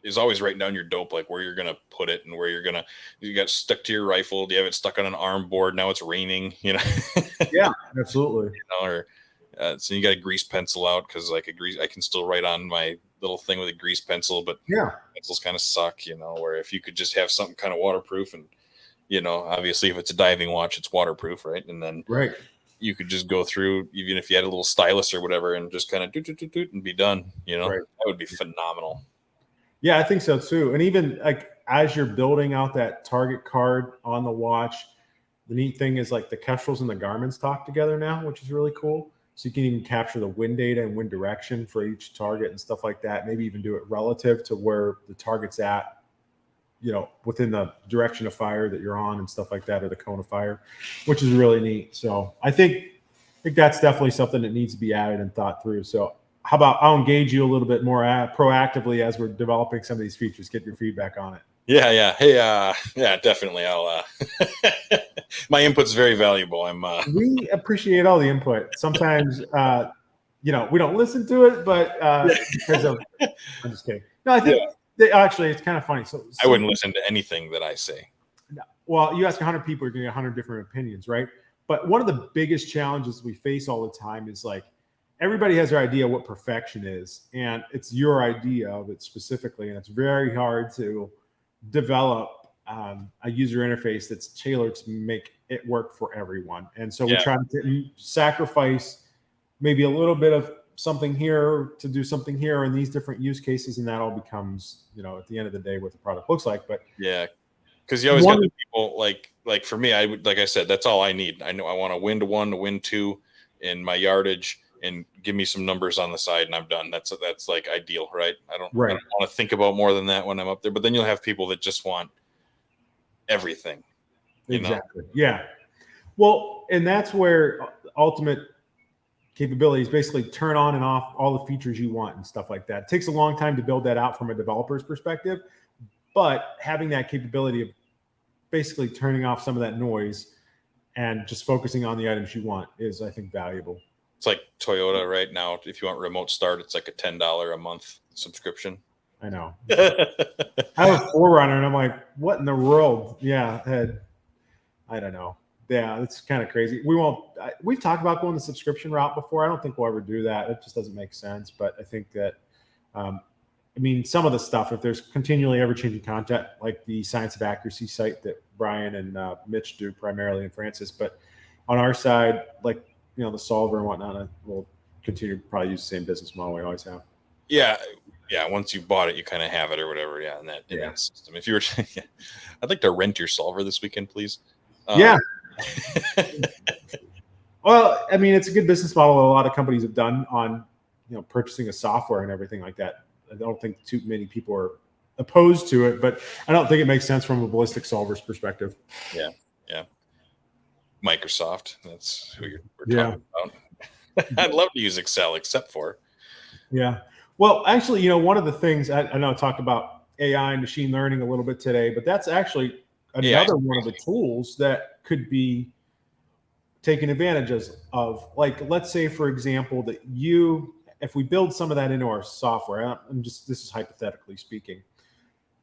is always writing down your dope, like where you're gonna put it and where you got stuck to your rifle. Do you have it stuck on an arm board? Now it's raining, Yeah, absolutely. Or so you got a grease pencil out, because I can still write on my little thing with a grease pencil, but pencils kind of suck, where if you could just have something kind of waterproof, and obviously if it's a diving watch, it's waterproof, right? And then you could just go through, even if you had a little stylus or whatever, and just kind of do and be done. That would be phenomenal. Yeah, I think so too. And even like as you're building out that target card on the watch, the neat thing is like the Kestrels and the Garmin's talk together now, which is really cool. So you can even capture the wind data and wind direction for each target and stuff like that. Maybe even do it relative to where the target's at, within the direction of fire that you're on and stuff like that, or the cone of fire, which is really neat. So I think that's definitely something that needs to be added and thought through. So how about I'll engage you a little bit more proactively as we're developing some of these features, get your feedback on it. Yeah. Hey, definitely. I'll, my input's very valuable. We appreciate all the input. Sometimes, we don't listen to it, but because of, I'm just kidding. No, I think actually it's kind of funny. So I wouldn't listen to anything that I say. No. Well, you ask 100 people, you're going to get 100 different opinions, right? But one of the biggest challenges we face all the time is like, everybody has their idea of what perfection is, and it's your idea of it specifically. And it's very hard to develop a user interface that's tailored to make it work for everyone. And so we're trying to sacrifice maybe a little bit of something here to do something here in these different use cases. And that all becomes, at the end of the day, what the product looks like. But yeah, because you always got the people like for me, I would, like I said, that's all I need. I know I want a wind 1, a wind 2 in my yardage, and give me some numbers on the side, and I'm done. That's like ideal, right? I don't want to think about more than that when I'm up there. But then you'll have people that just want everything. Exactly. Yeah. Well, and that's where ultimate capabilities basically turn on and off all the features you want and stuff like that. It takes a long time to build that out from a developer's perspective, but having that capability of basically turning off some of that noise and just focusing on the items you want is, I think, valuable. It's like Toyota right now. If you want remote start, it's like a $10 a month subscription. I know. I have a Forerunner, and I'm like, what in the world? Yeah, I don't know. Yeah, it's kind of crazy. We've talked about going the subscription route before. I don't think we'll ever do that. It just doesn't make sense. But I think that, some of the stuff, if there's continually ever changing content, like the Science of Accuracy site that Brian and Mitch do primarily, and Francis, but on our side, like, the solver and whatnot, we'll continue to probably use the same business model we always have. Yeah. Once you bought it, you kind of have it or whatever. Yeah. In that system. If you were, I'd like to rent your solver this weekend, please. Yeah. Well, it's a good business model a lot of companies have done on, purchasing a software and everything like that. I don't think too many people are opposed to it, but I don't think it makes sense from a ballistic solver's perspective. Yeah. Microsoft, that's who we're talking about. I'd love to use Excel, except for. Yeah. Well, actually, one of the things I know I talked about AI and machine learning a little bit today, but that's actually another one of the tools that could be taken advantage of. Like, let's say, for example, that if we build some of that into our software, this is hypothetically speaking,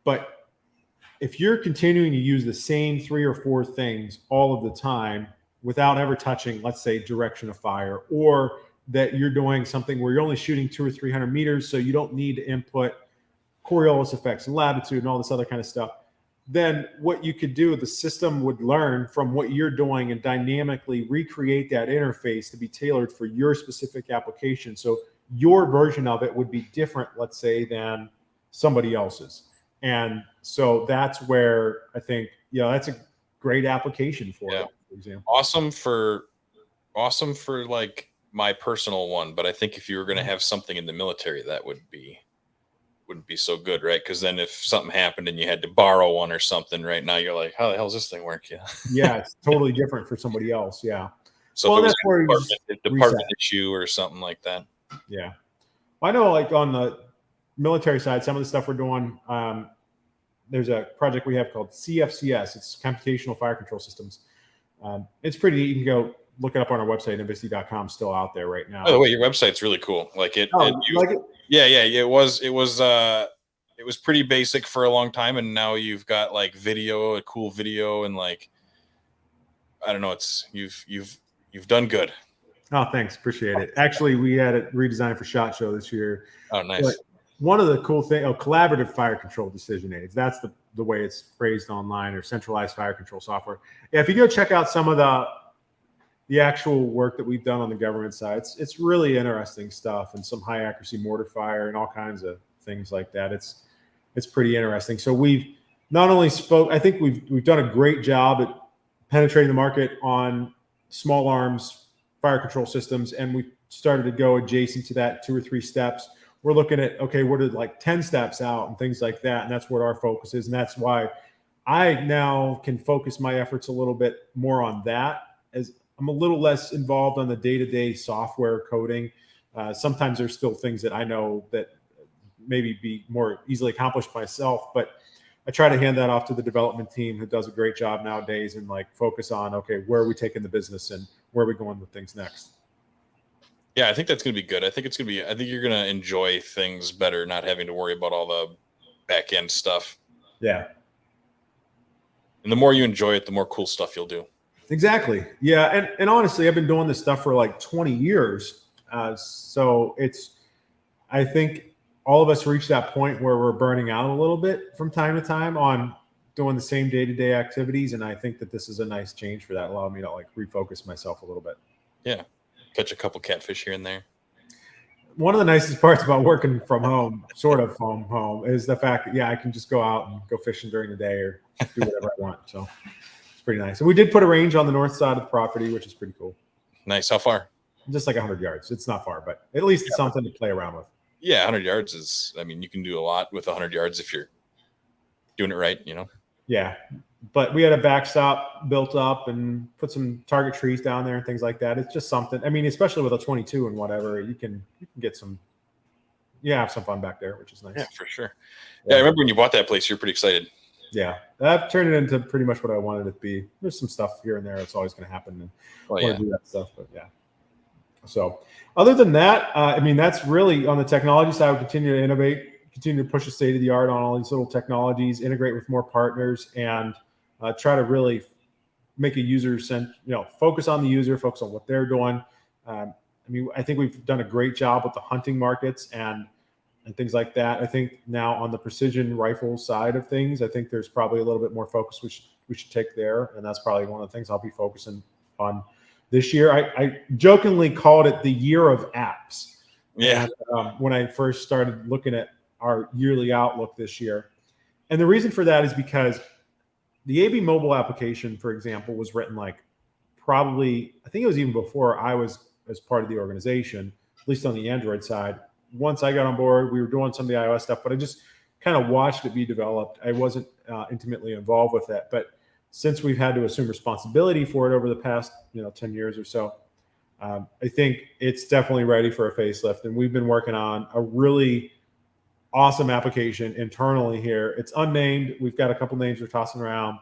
but if you're continuing to use the same 3 or 4 things all of the time without ever touching, let's say, direction of fire, or that you're doing something where you're only shooting 200 or 300 meters, so you don't need to input Coriolis effects and latitude and all this other kind of stuff, then what you could do, the system would learn from what you're doing and dynamically recreate that interface to be tailored for your specific application. So your version of it would be different, let's say, than somebody else's. And so that's where I think, that's a great application for it, for example. Awesome for like my personal one. But I think if you were going to have something in the military, that wouldn't be so good, right? Because then if something happened and you had to borrow one or something, right now you're like, how the hell does this thing work? Yeah, it's totally different for somebody else. Yeah. So that's where department issue or something like that. Yeah. I know, like on the military side, some of the stuff we're doing, there's a project we have called CFCS. It's Computational Fire Control Systems. It's pretty neat. You can go look it up on our website, Nvisti.com, still out there right now. By the way, your website's really cool. Like it. Yeah. It was pretty basic for a long time, and now you've got like a cool video, and like, I don't know, you've done good. Oh, thanks. Appreciate it. Actually, we had it redesigned for SHOT Show this year. Oh, nice. But one of the cool things, collaborative fire control decision aids. That's the way it's phrased online, or centralized fire control software. Yeah, if you go check out some of the actual work that we've done on the government side, it's really interesting stuff, and some high accuracy mortar fire and all kinds of things like that. It's pretty interesting. So we've not only I think we've done a great job at penetrating the market on small arms fire control systems, and we started to go adjacent to that 2 or 3 steps. We're looking at, okay, what are like 10 steps out and things like that. And that's what our focus is. And that's why I now can focus my efforts a little bit more on that, as I'm a little less involved on the day-to-day software coding. Sometimes there's still things that I know that maybe be more easily accomplished myself, but I try to hand that off to the development team, who does a great job nowadays, and like focus on, okay, where are we taking the business and where are we going with things next? Yeah, I think that's going to be good. I think you're going to enjoy things better, not having to worry about all the back end stuff. Yeah. And the more you enjoy it, the more cool stuff you'll do. Exactly. Yeah. And honestly, I've been doing this stuff for like 20 years. So I think all of us reach that point where we're burning out a little bit from time to time on doing the same day-to-day activities. And I think that this is a nice change for that, allowing me to like refocus myself a little bit. Yeah. Catch a couple catfish here and there. One of the nicest parts about working from home, sort of from home, is the fact that, I can just go out and go fishing during the day or do whatever I want. So it's pretty nice. And we did put a range on the north side of the property, which is pretty cool. Nice. How far? Just like 100 yards. It's not far, but at least it's something to play around with. Yeah, 100 yards is, you can do a lot with 100 yards if you're doing it right, Yeah. but we had a backstop built up and put some target trees down there and things like that. It's just something. I mean, especially with a 22 and whatever, you can get some. Have some fun back there, which is nice. Yeah, for sure. Yeah, I remember when you bought that place, you were pretty excited. Yeah, I've turned it into pretty much what I wanted it to be. There's some stuff here and there that's always going to happen, and want to do that stuff. But yeah. So other than that, I mean, that's really on the technology side. We continue to innovate, continue to push the state of the art on all these little technologies, integrate with more partners, and try to really make a user focus on the user, focus on what they're doing. I mean, I think we've done a great job with the hunting markets and things like that. I think now on the precision rifle side of things, I think there's probably a little bit more focus we should take there, and that's probably one of the things I'll be focusing on this year. I jokingly called it the year of apps. Yeah. And, when I first started looking at our yearly outlook this year, and the reason for that is because the AB mobile application, for example, was written like probably, I think it was even before I was as part of the organization, at least on the Android side. Once I got on board, we were doing some of the iOS stuff, but I just kind of watched it be developed. I wasn't intimately involved with that, but since we've had to assume responsibility for it over the past 10 years or so, I think it's definitely ready for a facelift. And we've been working on a really awesome application internally here. It's unnamed. We've got a couple names we're tossing around,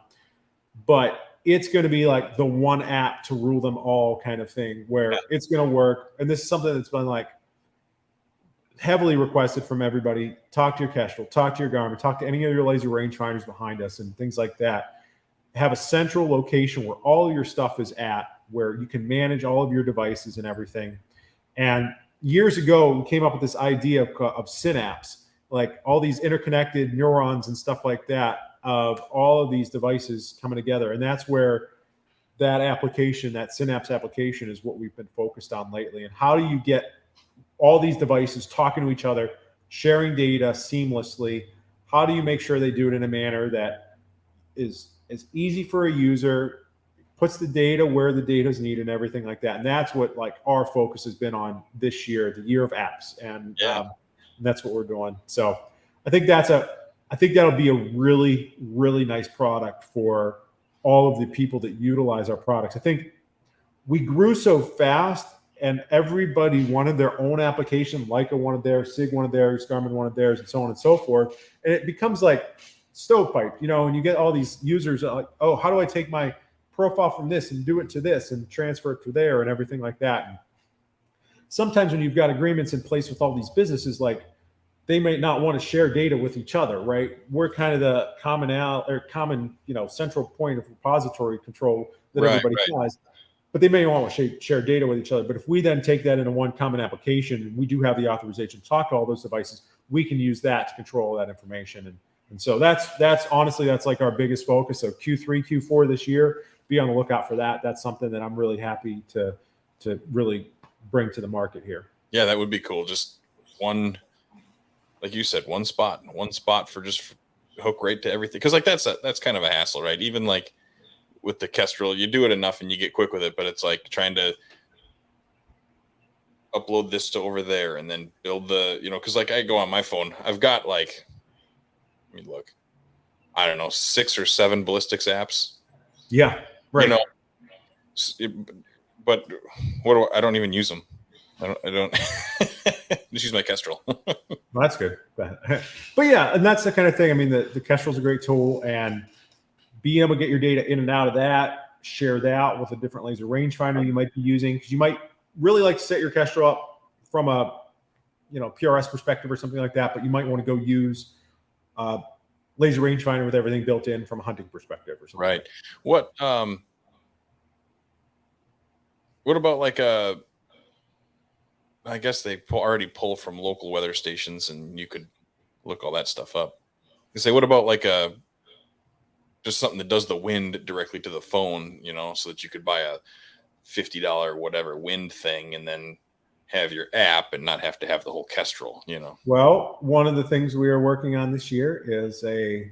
but it's going to be like the one app to rule them all kind of thing, where it's going to work. And this is something that's been like heavily requested from everybody. Talk to your Kestrel, talk to your Garmin, talk to any of your laser rangefinders behind us and things like that. Have a central location where all your stuff is at, where you can manage all of your devices and everything. And years ago, we came up with this idea of synapse, like all these interconnected neurons and stuff like that of all of these devices coming together. And that's where that application, that Synapse application, is what we've been focused on lately. And how do you get all these devices talking to each other, sharing data seamlessly? How do you make sure they do it in a manner that is as easy for a user, puts the data where the data is needed and everything like that? And that's what like our focus has been on this year, the year of apps. And that's what we're doing. So I think that'll be a really, really nice product for all of the people that utilize our products. I think we grew so fast and everybody wanted their own application. Leica wanted theirs, SIG wanted theirs, Garmin wanted theirs, and so on and so forth. And it becomes like stovepipe, and you get all these users like, oh, how do I take my profile from this and do it to this and transfer it to there and everything like that? And sometimes when you've got agreements in place with all these businesses, like they may not want to share data with each other, right? We're kind of the common, central point of repository control that everybody has, but they may want to share data with each other. But if we then take that into one common application, we do have the authorization to talk to all those devices, we can use that to control that information. And so that's honestly, that's like our biggest focus. So Q3, Q4 this year, be on the lookout for that. That's something that I'm really happy to really bring to the market here. Yeah, that would be cool. Just one, like you said, one spot for just hook right to everything. Because like that's kind of a hassle, right? Even like with the Kestrel, you do it enough and you get quick with it, but it's like trying to upload this to over there and then build the, because like I go on my phone, I've got like, let me look, I don't know, 6 or 7 ballistics apps. Yeah, right. But I don't even use them. I don't just use my Kestrel. Well, that's good. But yeah, and that's the kind of thing. I mean, the Kestrel is a great tool, and being able to get your data in and out of that, share that with a different laser rangefinder you might be using, because you might really like to set your Kestrel up from a PRS perspective or something like that, but you might want to go use laser rangefinder with everything built in from a hunting perspective or something. Right. What about like I guess they already pull from local weather stations and you could look all that stuff up. You say, what about like just something that does the wind directly to the phone, so that you could buy a $50 whatever wind thing and then have your app and not have to have the whole Kestrel, Well, one of the things we are working on this year is a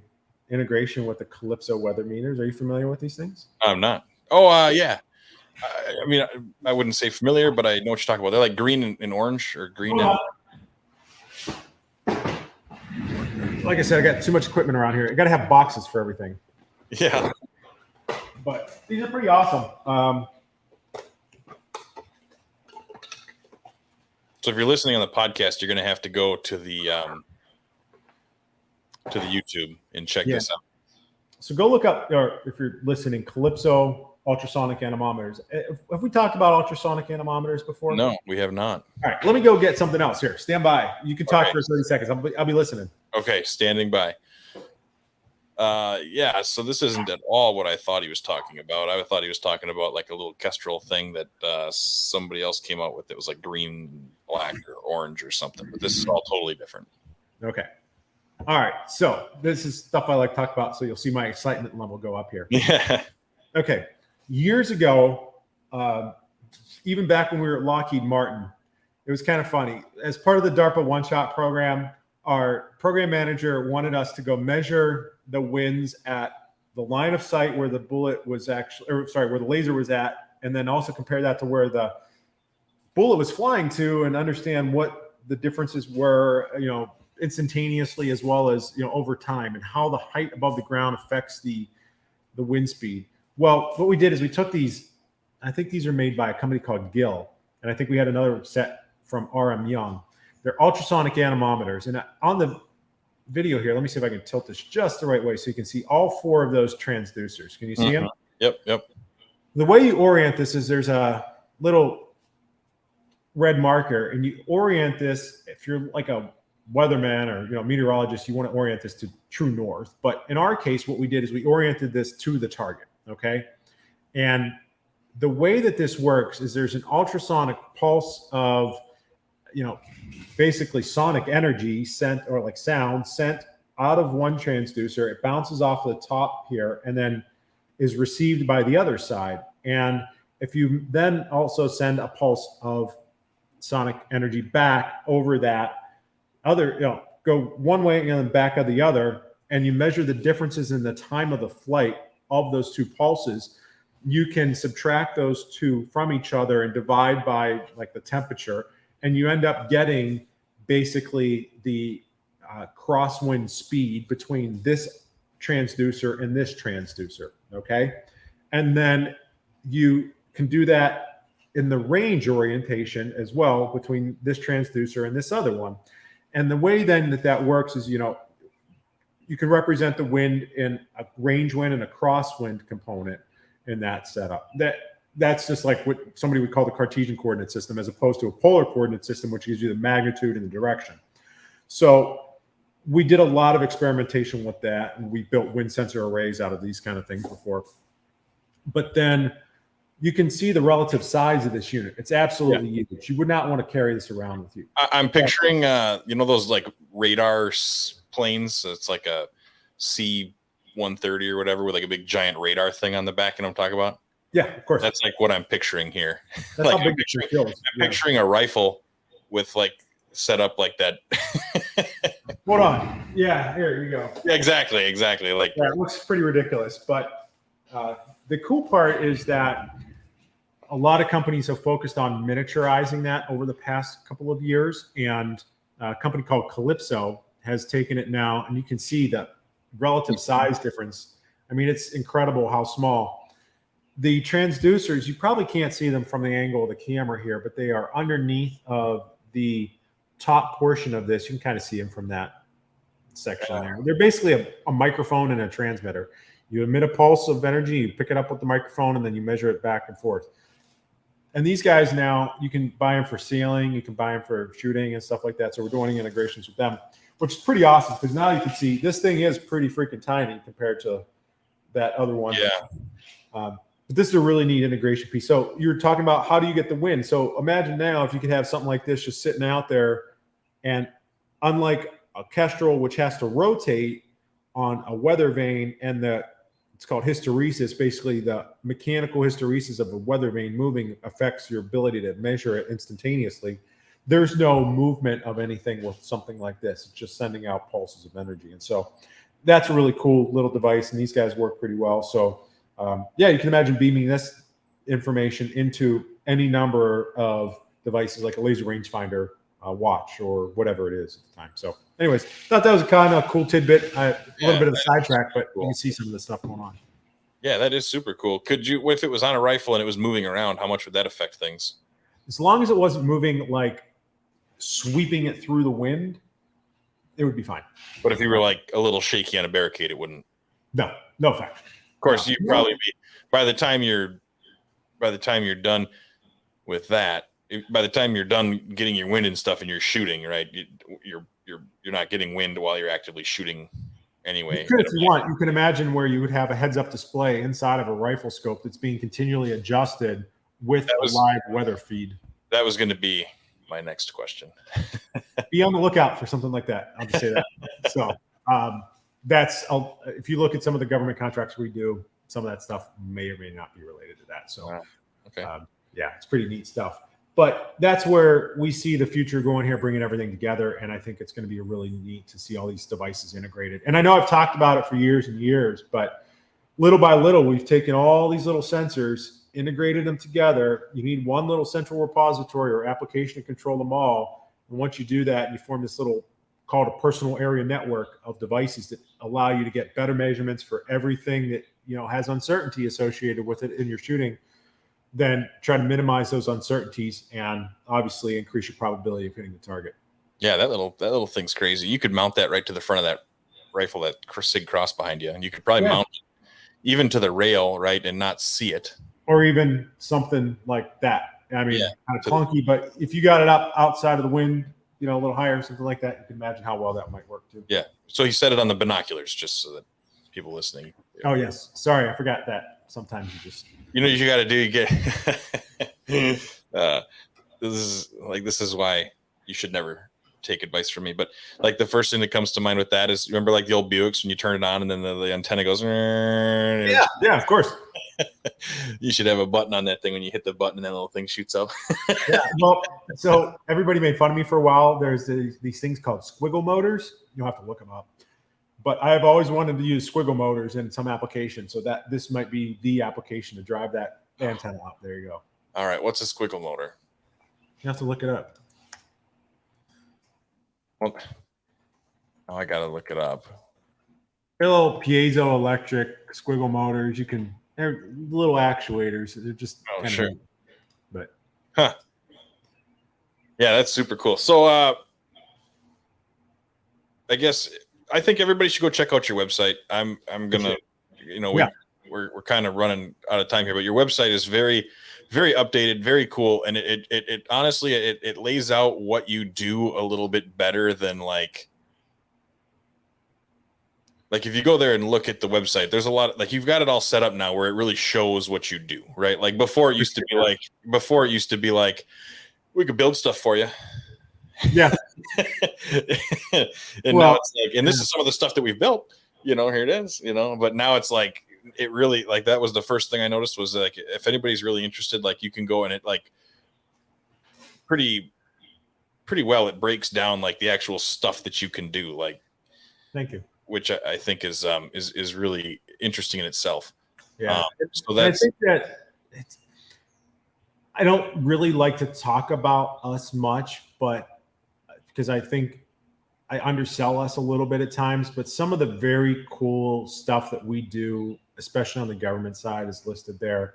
integration with the Calypso weather meters. Are you familiar with these things? I'm not. Oh, yeah. I mean, I wouldn't say familiar, but I know what you're talking about. They're like green and orange, or green and... Like I said, I got too much equipment around here. I got to have boxes for everything. Yeah. But these are pretty awesome. So if you're listening on the podcast, you're going to have to go to the YouTube and check this out. So go look up, or if you're listening, Calypso ultrasonic anemometers. Have we talked about ultrasonic anemometers before? No, we have not. All right, let me go get something else here. Stand by. You can talk Okay. for 30 seconds. I'll be listening. Okay, standing by. Yeah, so this isn't at all what I thought he was talking about. I thought he was talking about like a little kestrel thing that somebody else came out with. It was like green, black, or orange or something. But this is all totally different. Okay. All right. So this is stuff I like to talk about. So you'll see my excitement level go up here. Yeah. Okay. Years ago, even back when we were at Lockheed Martin, it was kind of funny. As part of the DARPA one-shot program, our program manager wanted us to go measure the winds at the line of sight where the bullet was actually, or sorry, where the laser was at, and then also compare that to where the bullet was flying to, and understand what the differences were, instantaneously, as well as, over time, and how the height above the ground affects the wind speed. Well, what we did is we took these, I think these are made by a company called Gill, and I think we had another set from RM Young. They're ultrasonic anemometers. And on the video here, let me see if I can tilt this just the right way so you can see all four of those transducers. Can you see them? Yep. The way you orient this is there's a little red marker, and you orient this. If you're like a weatherman or meteorologist, you want to orient this to true north. But in our case, what we did is we oriented this to the target. Okay, and the way that this works is there's an ultrasonic pulse of basically sonic energy sent, or like sound sent out of one transducer. It bounces off the top here and then is received by the other side. And if you then also send a pulse of sonic energy back over that other, go one way and then back of the other, and you measure the differences in the time of the flight of those two pulses, you can subtract those two from each other and divide by like the temperature, and you end up getting basically the crosswind speed between this transducer and this transducer. Okay, and then you can do that in the range orientation as well between this transducer and this other one. And the way then that works is, you can represent the wind in a range wind and a crosswind component in that setup. That's just like what somebody would call the Cartesian coordinate system, as opposed to a polar coordinate system, which gives you the magnitude and the direction. So we did a lot of experimentation with that, and we built wind sensor arrays out of these kind of things before. But then you can see the relative size of this unit. It's absolutely huge. You would not want to carry this around with you. I'm picturing, those like radar planes. It's like a C-130 or whatever with like a big giant radar thing on the back. You know what I'm talking about? Yeah, of course. That's like what I'm picturing here. That's like how big I'm picturing a rifle with like set up like that. Hold on. Yeah, here you go. Yeah, exactly. Like, yeah, it looks pretty ridiculous. But the cool part is that a lot of companies have focused on miniaturizing that over the past couple of years. And a company called Calypso has taken it now, and you can see the relative size difference. I mean, it's incredible how small. The transducers, you probably can't see them from the angle of the camera here, but they are underneath of the top portion of this. You can kind of see them from that section there. They're basically a microphone and a transmitter. You emit a pulse of energy, you pick it up with the microphone, and then you measure it back and forth. And these guys now, you can buy them for sailing, you can buy them for shooting and stuff like that. So we're doing integrations with them, which is pretty awesome, because now you can see this thing is pretty freaking tiny compared to that other one. Yeah. But this is a really neat integration piece. So you're talking about how do you get the wind? So imagine now if you could have something like this just sitting out there, and unlike a kestrel, which has to rotate on a weather vane, and it's called hysteresis, basically the mechanical hysteresis of a weather vane moving affects your ability to measure it instantaneously. There's no movement of anything with something like this. It's just sending out pulses of energy. And so that's a really cool little device, and these guys work pretty well. So you can imagine beaming this information into any number of devices like a laser rangefinder watch or whatever it is at the time. So anyways, thought that was kind of a cool tidbit. A little bit of a sidetrack, but cool. You can see some of the stuff going on. Yeah, that is super cool. Could you, if it was on a rifle and it was moving around, how much would that affect things? As long as it wasn't moving, like sweeping it through the wind, it would be fine. But if you were like a little shaky on a barricade, it wouldn't. No effect. Of course, you'd probably be by the time you're done with that. By the time you're done getting your wind and stuff, and you're shooting, right? You're not getting wind while you're actively shooting. Anyway, you could, if you want, you can imagine where you would have a heads-up display inside of a rifle scope that's being continually adjusted with a live weather feed. That was going to be my next question. Be on the lookout for something like that. I'll just say that. So that's if you look at some of the government contracts we do, some of that stuff may or may not be related to that. So, okay, yeah, it's pretty neat stuff. But that's where we see the future going here, bringing everything together. And I think it's going to be really neat to see all these devices integrated. And I know I've talked about it for years and years, but little by little, we've taken all these little sensors, integrated them together. You need one little central repository or application to control them all. And once you do that, you form this little called a personal area network of devices that allow you to get better measurements for everything that has uncertainty associated with it in your shooting. Then try to minimize those uncertainties and obviously increase your probability of hitting the target. Yeah, that little thing's crazy. You could mount that right to the front of that rifle, that SIG cross behind you, and you could probably mount it even to the rail, right, and not see it. Or even something like that. I mean, kind of clunky, but if you got it up outside of the wind, a little higher, something like that, you can imagine how well that might work too. Yeah. So he said it on the binoculars, just so that people listening. Oh yes, sorry, I forgot that. Sometimes you just. You got to do. You get. This is why you should never take advice from me. But like the first thing that comes to mind with that is, remember like the old Buicks when you turn it on and then the antenna goes. Yeah, of course. You should have a button on that thing when you hit the button and that little thing shoots up. Yeah, well, so everybody made fun of me for a while. There's these things called squiggle motors. You'll have to look them up. But I've always wanted to use squiggle motors in some application, so that this might be the application to drive that antenna up. There you go. All right, what's a squiggle motor? You have to look it up. Well, I got to look it up. They're little piezoelectric squiggle motors. They're little actuators. They're just sure. Neat. But yeah, that's super cool. So I think everybody should go check out your website. I'm gonna, we're kind of running out of time here, but your website is very, very updated, very cool, and it honestly it lays out what you do a little bit better than like if you go there and look at the website, there's a lot you've got it all set up now where it really shows what you do, right? Like before it used to be like we could build stuff for you. Yeah. Now it's like, and this is some of the stuff that we've built, here it is, but now it's like, it really, like, that was the first thing I noticed was like, if anybody's really interested, like you can go and it like pretty well, it breaks down like the actual stuff that you can do. Like, thank you. Which I think is really interesting in itself. Yeah. So that's, I think that I don't really like to talk about us much, but because I think I undersell us a little bit at times, but some of the very cool stuff that we do, especially on the government side, is listed there.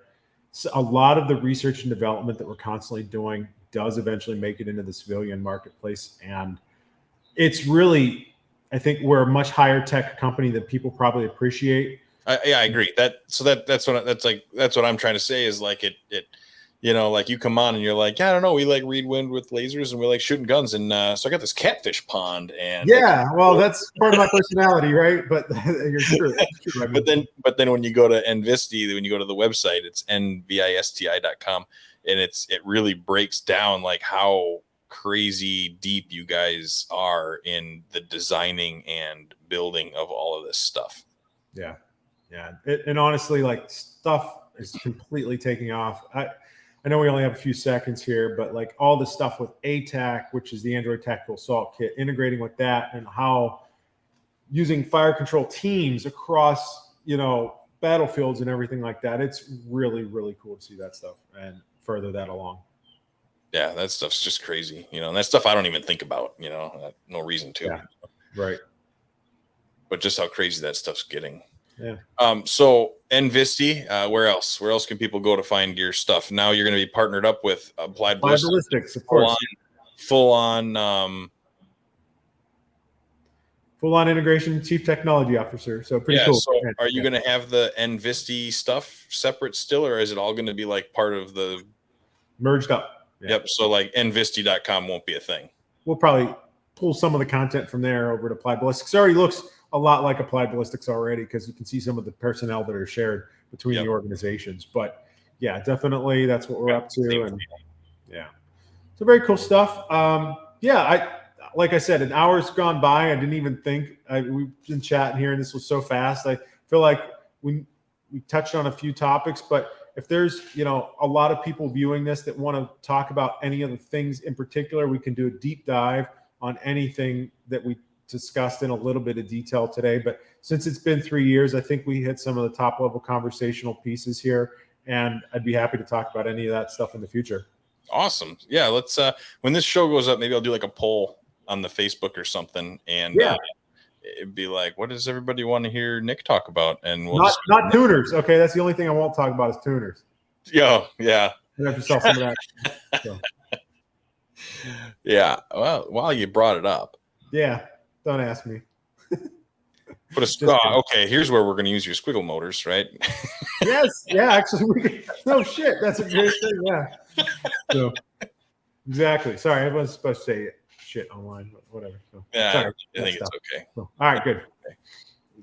So a lot of the research and development that we're constantly doing does eventually make it into the civilian marketplace. And it's really, I think we're a much higher tech company that people probably appreciate. I agree. That's what I'm trying to say is like it like you come on and you're like, I don't know, we like read wind with lasers and we like shooting guns. And so I got this catfish pond and well, that's part of my personality, right? But you're true. I mean, but then when you go to Nvisti, when you go to the website, it's nvisti.com, and it really breaks down like how crazy deep you guys are in the designing and building of all of this stuff. Yeah. And honestly, like stuff is completely taking off. I know we only have a few seconds here, but like all the stuff with ATAC, which is the Android Tactical Assault Kit, integrating with that and how using fire control teams across, battlefields and everything like that. It's really, really cool to see that stuff and further that along. Yeah, that stuff's just crazy, and that stuff I don't even think about, no reason to. Yeah. Right. But just how crazy that stuff's getting. Yeah. So Nvisti, where else? Where else can people go to find your stuff? Now you're going to be partnered up with Applied Ballistics, of course. Full on. Full on integration chief technology officer. So pretty cool. So are you going to have the Nvisti stuff separate still, or is it all going to be like part of the merged up? Yeah. Yep. So like Nvisti.com won't be a thing. We'll probably pull some of the content from there over to Applied Ballistics. It already looks a lot like Applied Ballistics already because you can see some of the personnel that are shared between the organizations. But yeah, definitely that's what we're up to. And yeah, so very cool stuff. Like I said, an hour's gone by. I didn't even think we've been chatting here, and this was so fast. I feel like we touched on a few topics, but if there's a lot of people viewing this that want to talk about any of the things in particular, we can do a deep dive on anything that we discussed in a little bit of detail today. But since it's been 3 years, I think we hit some of the top level conversational pieces here, and I'd be happy to talk about any of that stuff in the future. Awesome. Yeah, let's when this show goes up, maybe I'll do like a poll on the Facebook or something, and it'd be like, what does everybody want to hear Nick talk about? And we'll not tuners. Okay, that's the only thing I won't talk about is tuners. Yeah. I have to sell some of that. So. Yeah. Well, while you brought it up. Yeah. Don't ask me. Okay, here's where we're going to use your squiggle motors, right? Yes. Yeah. Actually, no shit. That's a great thing. Yeah. So, exactly. Sorry, I wasn't supposed to say shit online, but whatever. So, yeah, sorry, I think it's okay. So, all right, good. Okay.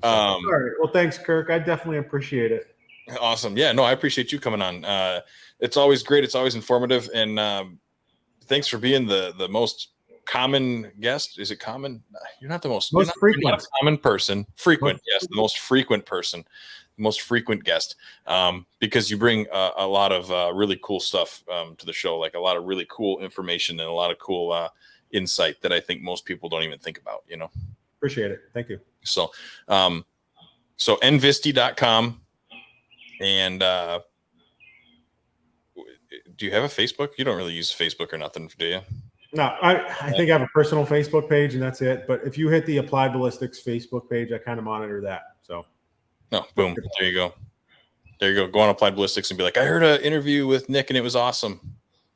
All right. Well, thanks, Kirk. I definitely appreciate it. Awesome. Yeah. No, I appreciate you coming on. It's always great. It's always informative, and thanks for being the most common guest. Is it common? You're not the most frequent. You're not a common person. Frequent, yes, the most frequent person, the most frequent guest. Because you bring a lot of really cool stuff to the show, like a lot of really cool information and a lot of cool insight that I think most people don't even think about. Appreciate it. Thank you. So, so Nvisti.com, and do you have a Facebook? You don't really use Facebook or nothing, do you? No, I think I have a personal Facebook page and that's it. But if you hit the Applied Ballistics Facebook page, I kind of monitor that. So, boom, there you go. There you go. Go on Applied Ballistics and be like, I heard an interview with Nick and it was awesome.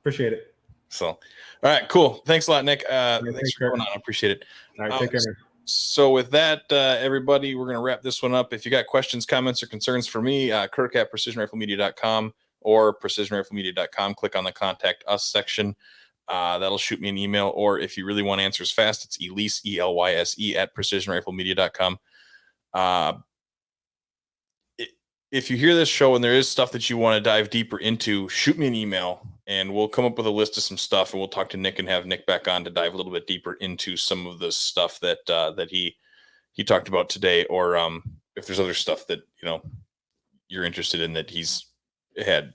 Appreciate it. So, all right, cool. Thanks a lot, Nick. Thanks for coming on. I appreciate it. All right, take care. So with that, everybody, we're going to wrap this one up. If you got questions, comments, or concerns for me, Kirk at precisionriflemedia.com or precisionriflemedia.com. Click on the Contact Us section. That'll shoot me an email. Or if you really want answers fast, it's Elise, ELYSE, at precisionriflemedia.com. If you hear this show and there is stuff that you want to dive deeper into, shoot me an email and we'll come up with a list of some stuff, and we'll talk to Nick and have Nick back on to dive a little bit deeper into some of the stuff that that he talked about today, or if there's other stuff that you're interested in that he's had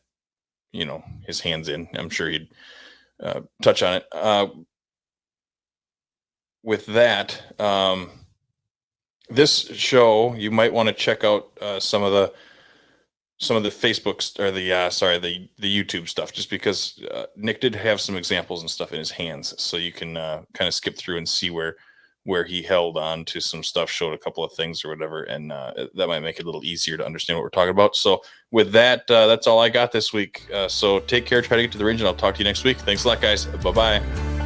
his hands in. I'm sure he'd touch on it. With that, this show, you might want to check out some of the Facebooks or the YouTube stuff, just because Nick did have some examples and stuff in his hands, so you can kind of skip through and see where he held on to some stuff, showed a couple of things or whatever, and that might make it a little easier to understand what we're talking about. So with that, that's all I got this week. So take care, try to get to the range, and I'll talk to you next week. Thanks a lot, guys. Bye-bye.